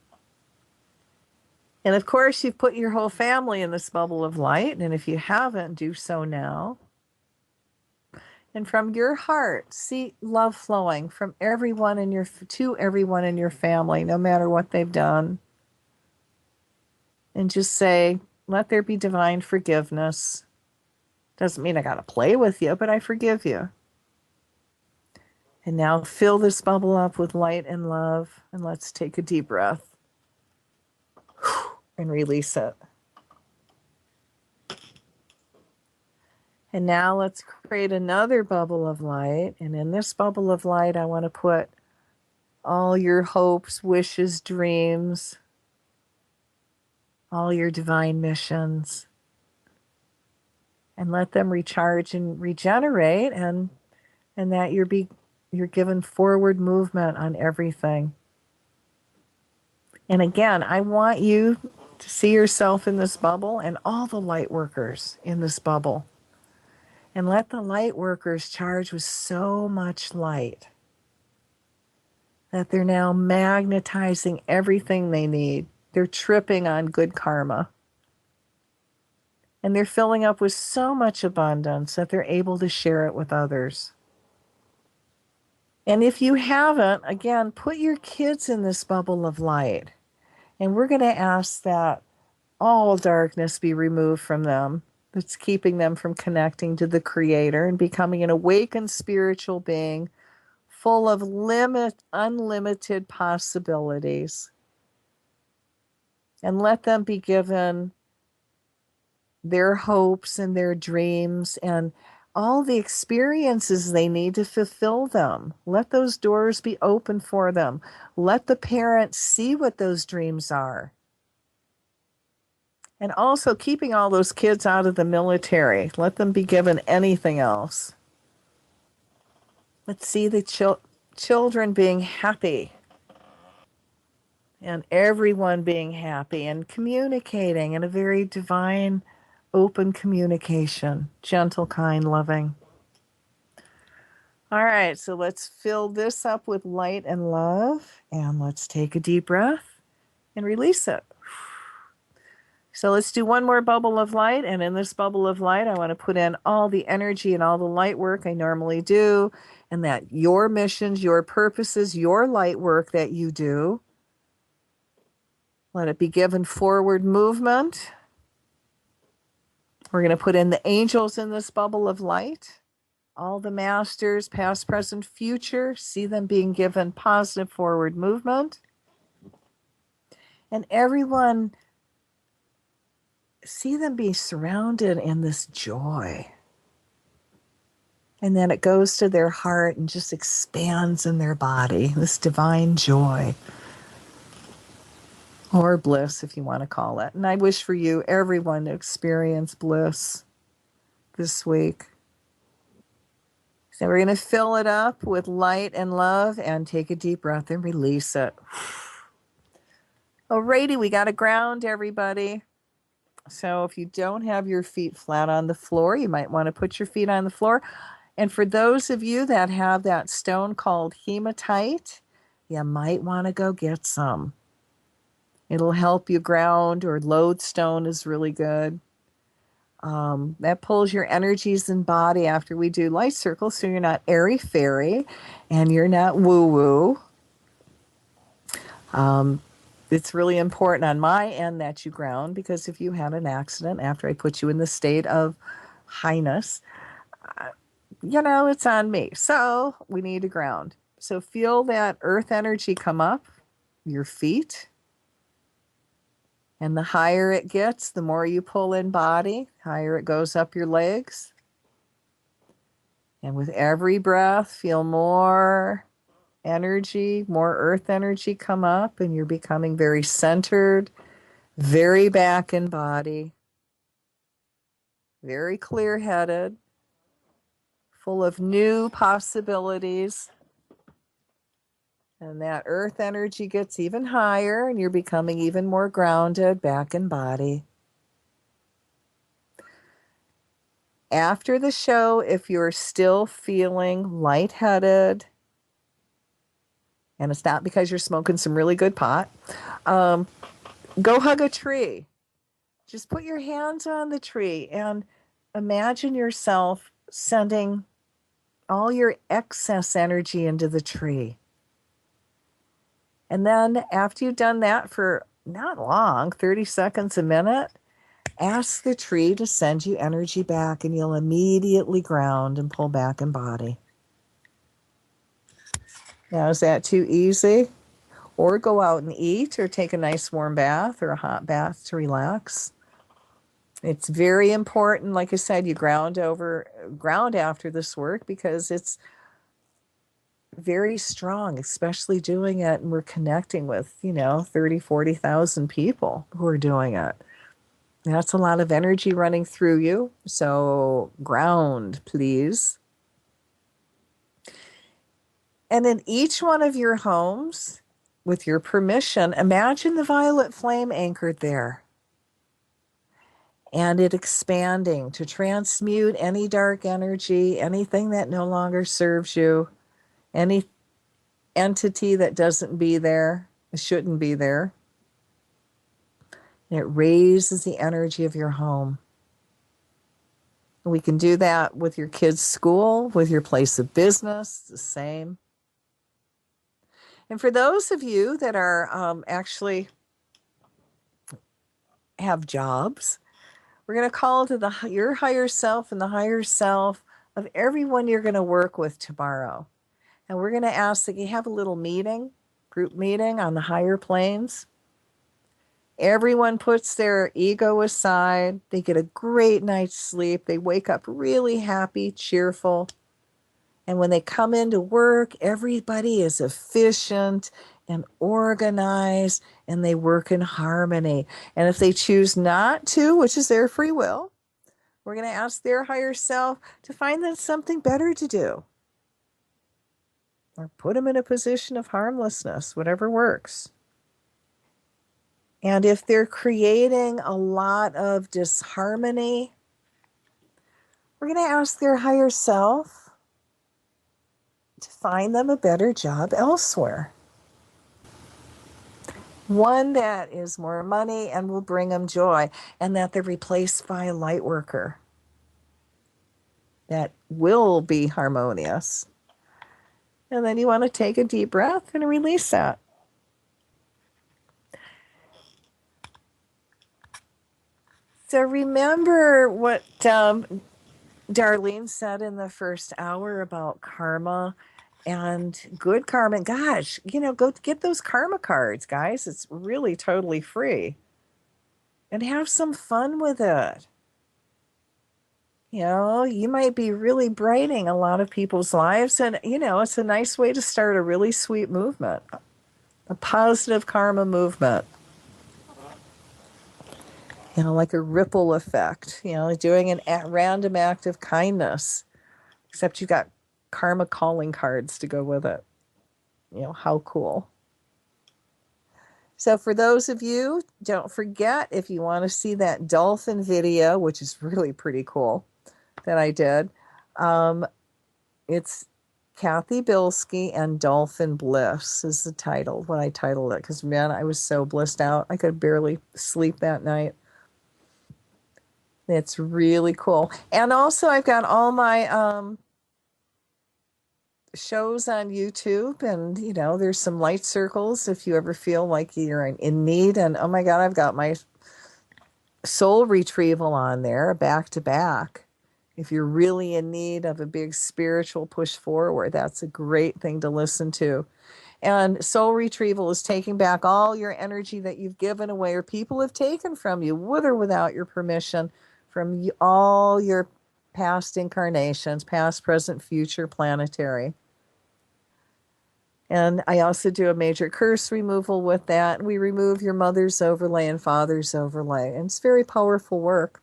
Speaker 1: And of course, you've put your whole family in this bubble of light. And if you haven't, do so now. And from your heart, see love flowing from everyone to everyone in your family, no matter what they've done. And just say, let there be divine forgiveness. Doesn't mean I got to play with you, but I forgive you. And now fill this bubble up with light and love. And let's take a deep breath and release it. And now let's create another bubble of light. And in this bubble of light, I want to put all your hopes, wishes, dreams, all your divine missions. And let them recharge and regenerate, and that you're given forward movement on everything. And again, I want you to see yourself in this bubble and all the light workers in this bubble. And let the light workers charge with so much light that they're now magnetizing everything they need. They're tripping on good karma. And they're filling up with so much abundance that they're able to share it with others. And if you haven't, again, put your kids in this bubble of light. And we're going to ask that all darkness be removed from them that's keeping them from connecting to the Creator and becoming an awakened spiritual being full of unlimited possibilities. And let them be given their hopes and their dreams and all the experiences they need to fulfill them. Let those doors be open for them. Let the parents see what those dreams are. And also keeping all those kids out of the military. Let them be given anything else. Let's see the children being happy. And everyone being happy and communicating in a very divine, open communication. Gentle, kind, loving. All right, so let's fill this up with light and love. And let's take a deep breath and release it. So let's do one more bubble of light. And in this bubble of light, I want to put in all the energy and all the light work I normally do. And that your missions, your purposes, your light work that you do, let it be given forward movement. We're going to put in the angels in this bubble of light. All the masters, past, present, future, see them being given positive forward movement. And everyone see them be surrounded in this joy. And then it goes to their heart and just expands in their body, this divine joy or bliss, if you want to call it. And I wish for you, everyone, to experience bliss this week. So we're going to fill it up with light and love and take a deep breath and release it. Alrighty, we got to ground, everybody. So if you don't have your feet flat on the floor, you might want to put your feet on the floor. And for those of you that have that stone called hematite, you might want to go get some. It'll help you ground, or lodestone is really good. That pulls your energies and body after we do light circles, so you're not airy-fairy and you're not woo-woo. It's really important on my end that you ground, because if you had an accident after I put you in the state of highness, it's on me. So we need to ground. So feel that earth energy come up your feet. And the higher it gets, the more you pull in body, higher it goes up your legs. And with every breath, feel more energy, more earth energy come up, and you're becoming very centered, very back in body, very clear-headed, full of new possibilities. And that earth energy gets even higher, and you're becoming even more grounded, back in body. After the show, if you're still feeling lightheaded, and it's not because you're smoking some really good pot, go hug a tree. Just put your hands on the tree and imagine yourself sending all your excess energy into the tree. And then after you've done that for not long, 30 seconds, a minute, ask the tree to send you energy back, and you'll immediately ground and pull back in body. Now, is that too easy? Or go out and eat, or take a nice warm bath or a hot bath to relax. It's very important, like I said, you ground after this work, because it's very strong, especially doing it, and we're connecting with, 30, 40,000 people who are doing it. That's a lot of energy running through you. So ground, please. And in each one of your homes, with your permission, imagine the violet flame anchored there. And it expanding to transmute any dark energy, anything that no longer serves you, any entity that shouldn't be there. It raises the energy of your home. We can do that with your kids' school, with your place of business, the same. And for those of you that are actually have jobs, we're going to call to your higher self and the higher self of everyone you're going to work with tomorrow. And we're going to ask that you have a little group meeting on the higher planes. Everyone puts their ego aside. They get a great night's sleep. They wake up really happy, cheerful. And when they come into work, everybody is efficient and organized, and they work in harmony. And if they choose not to, which is their free will, we're going to ask their higher self to find them something better to do, or put them in a position of harmlessness, whatever works. And if they're creating a lot of disharmony, we're going to ask their higher self to find them a better job elsewhere. One that is more money and will bring them joy, and that they're replaced by a light worker that will be harmonious. And then you want to take a deep breath and release that. So remember what Darlene said in the first hour about karma and good karma. Gosh, go get those karma cards, guys. It's really totally free. and have some fun with it. You might be really brightening a lot of people's lives, and it's a nice way to start a really sweet movement, a positive karma movement. Like a ripple effect, doing an random act of kindness, except you got karma calling cards to go with it. How cool. So for those of you, don't forget, if you want to see that dolphin video, which is really pretty cool, that I did, it's Cathy Bilsky and Dolphin Bliss is the title, when I titled it, because man, I was so blissed out. I could barely sleep that night. It's really cool. And also I've got all my shows on YouTube, and there's some light circles if you ever feel like you're in need. And oh my God, I've got my soul retrieval on there back to back. If you're really in need of a big spiritual push forward, that's a great thing to listen to. And soul retrieval is taking back all your energy that you've given away or people have taken from you, with or without your permission, from all your past incarnations, past, present, future, planetary. And I also do a major curse removal with that. We remove your mother's overlay and father's overlay. And it's very powerful work.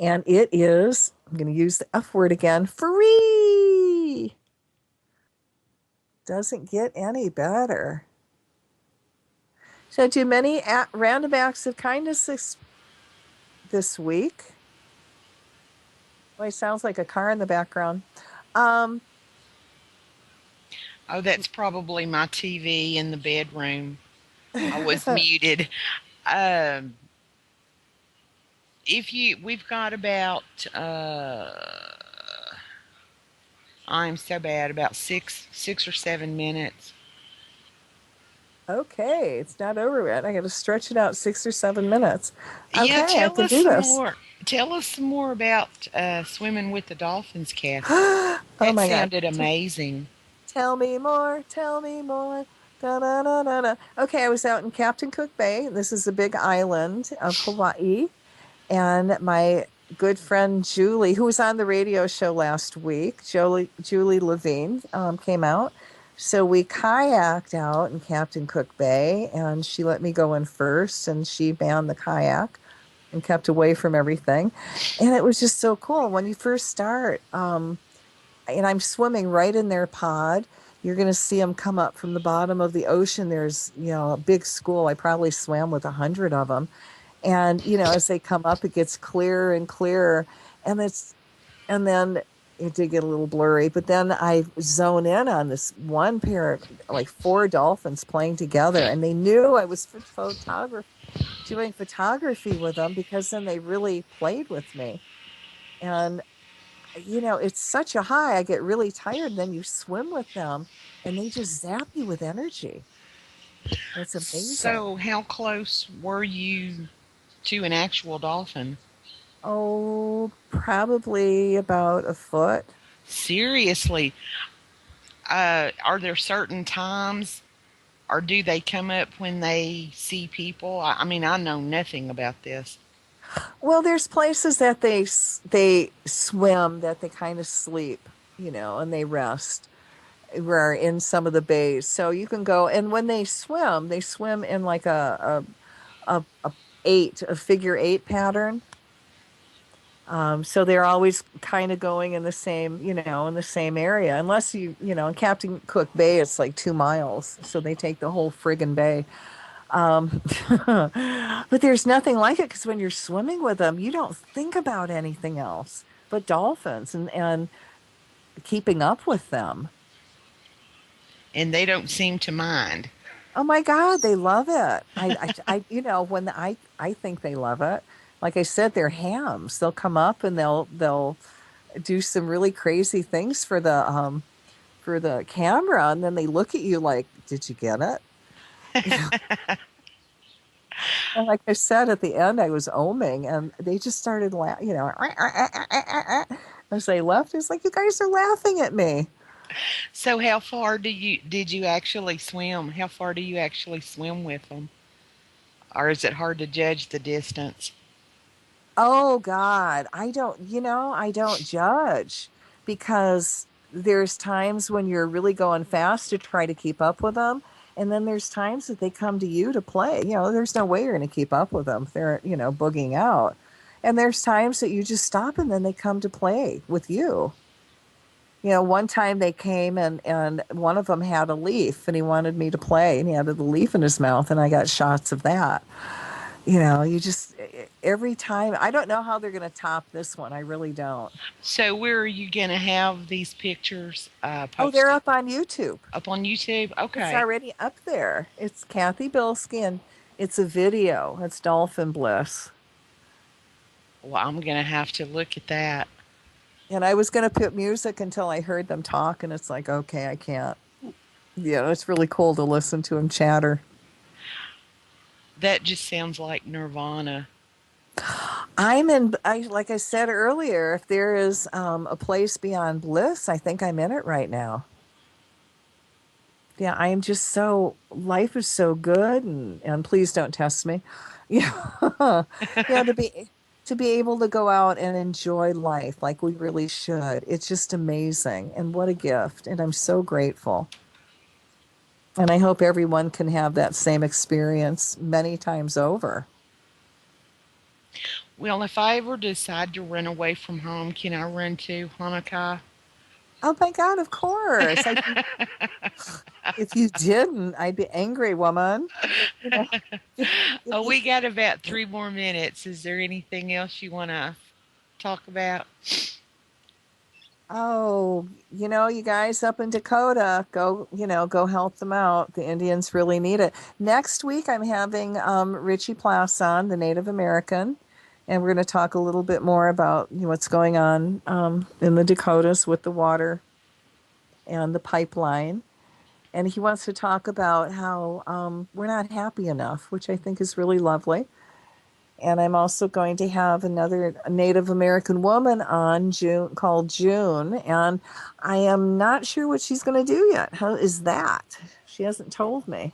Speaker 1: And it is, I'm going to use the F word again, free. Doesn't get any better. So I do many random acts of kindness this week. Oh, it sounds like a car in the background.
Speaker 3: Oh, that's probably my TV in the bedroom. I was muted. Um, we've got about, I'm so bad, about six or 7 minutes.
Speaker 1: Okay, it's not over yet. I got to stretch it out 6 or 7 minutes.
Speaker 3: Yeah,
Speaker 1: Okay, I can do this.
Speaker 3: Tell us some more about swimming with the dolphins, Kathy.
Speaker 1: Oh
Speaker 3: That
Speaker 1: my God.
Speaker 3: sounded amazing.
Speaker 1: Tell me more, tell me more. Da, da, da, da, da. Okay, I was out in Captain Cook Bay. This is a big island of Hawaii. And my good friend Julie, who was on the radio show last week, Julie Levine, came out. So we kayaked out in Captain Cook Bay, and she let me go in first, and she manned the kayak and kept away from everything. And it was just so cool. When you first start, and I'm swimming right in their pod. You're going to see them come up from the bottom of the ocean. There's, a big school. I probably swam with 100 of them. And, as they come up, it gets clearer and clearer. And then it did get a little blurry, but then I zone in on this one pair of like 4 dolphins playing together. And they knew I was doing photography with them, because then they really played with me. And it's such a high. I get really tired. And then you swim with them and they just zap you with energy. It's amazing.
Speaker 3: So, how close were you to an actual dolphin?
Speaker 1: Oh, probably about a foot.
Speaker 3: Seriously, are there certain times, or do they come up when they see people? I mean, I know nothing about this.
Speaker 1: Well, there's places that they swim, that they kind of sleep, and they rest. We're in some of the bays, so you can go. And when they swim in like a figure eight pattern. So they're always kind of going in the same, in the same area, unless in Captain Cook Bay, it's like 2 miles. So they take the whole friggin' bay. Um, but there's nothing like it, because when you're swimming with them, you don't think about anything else but dolphins and keeping up with them.
Speaker 3: And they don't seem to mind.
Speaker 1: Oh my God, they love it. When I think they love it. Like I said, they're hams. They'll come up and they'll do some really crazy things for the camera, and then they look at you like, "Did you get it?" And like I said, at the end, I was oming, and they just started laughing. As they left, it's like, "You guys are laughing at me."
Speaker 3: So, how far did you actually swim? How far do you actually swim with them? or is it hard to judge the distance?
Speaker 1: Oh God, I don't judge because there's times when you're really going fast to try to keep up with them. And then there's times that they come to you to play. There's no way you're going to keep up with them. They're, boogieing out. And there's times that you just stop and then they come to play with you. One time they came and one of them had a leaf and he wanted me to play and he had the leaf in his mouth and I got shots of that. You just every time I don't know how they're going to top this one. I really don't.
Speaker 3: So where are you going to have these pictures
Speaker 1: Oh, they're
Speaker 3: posted?
Speaker 1: up on YouTube.
Speaker 3: Up on YouTube?
Speaker 1: It's
Speaker 3: Okay.
Speaker 1: already up there. It's Cathy Bilsky and it's a video. It's Dolphin Bliss.
Speaker 3: Well, I'm going to have to look at that.
Speaker 1: And I was going to put music until I heard them talk and it's like, okay, I can't. It's really cool to listen to them chatter.
Speaker 3: That just sounds like Nirvana.
Speaker 1: Like I said earlier, if there is a place beyond bliss, I think I'm in it right now. Yeah, I am just life is so good and please don't test me. Yeah. Yeah, to be able to go out and enjoy life like we really should. It's just amazing. And what a gift. And I'm so grateful. And I hope everyone can have that same experience many times over.
Speaker 3: Well, if I ever decide to run away from home, can I run to Hanukkah?
Speaker 1: Oh my God, of course. If you didn't, I'd be angry, woman. You know, if,
Speaker 3: Oh,
Speaker 1: if
Speaker 3: we got about 3 more minutes. Is there anything else you want to talk about?
Speaker 1: Oh, you guys up in Dakota, go help them out. The Indians really need it. Next week, I'm having Richie Plass on, the Native American, and we're going to talk a little bit more about what's going on in the Dakotas with the water and the pipeline. And he wants to talk about how we're not happy enough, which I think is really lovely. And I'm also going to have another Native American woman on June called June, and I am not sure what she's going to do yet. How is that? She hasn't told me.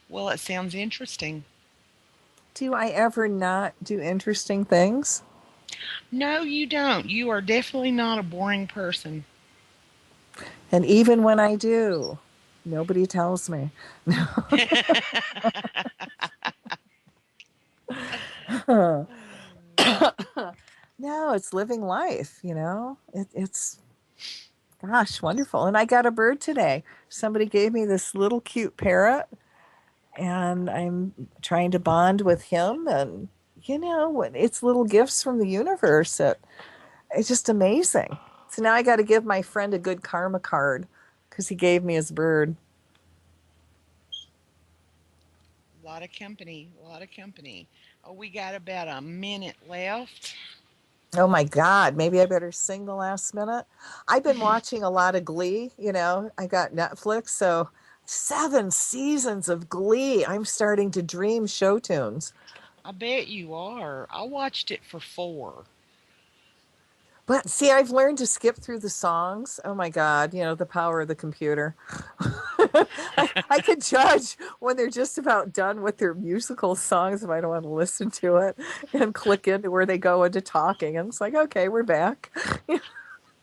Speaker 3: Well, it sounds interesting.
Speaker 1: Do I ever not do interesting things?
Speaker 3: No, you don't. You are definitely not a boring person.
Speaker 1: And even when I do, nobody tells me. No, it's living life, it's gosh, wonderful. And I got a bird today. Somebody gave me this little cute parrot and I'm trying to bond with him and it's little gifts from the universe that it's just amazing. So now I got to give my friend a good karma card because he gave me his bird.
Speaker 3: A lot of company, a lot of company. Oh, we got about a minute left.
Speaker 1: Oh my God, maybe I better sing the last minute. I've been watching a lot of Glee, I got Netflix, so 7 seasons of Glee. I'm starting to dream show tunes.
Speaker 3: I bet you are. I watched it for 4.
Speaker 1: But see, I've learned to skip through the songs. Oh my God, the power of the computer. I could judge when they're just about done with their musical songs if I don't want to listen to it and click into where they go into talking. And it's like, okay, we're back.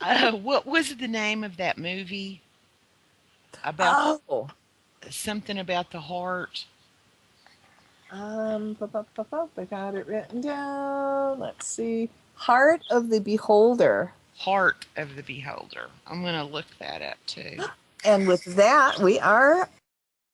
Speaker 3: What was the name of that movie about
Speaker 1: Oh,
Speaker 3: something about the heart?
Speaker 1: I got it written down. Let's see. Heart of the Beholder.
Speaker 3: Heart of the Beholder. I'm going to look that up too.
Speaker 1: And with that, we are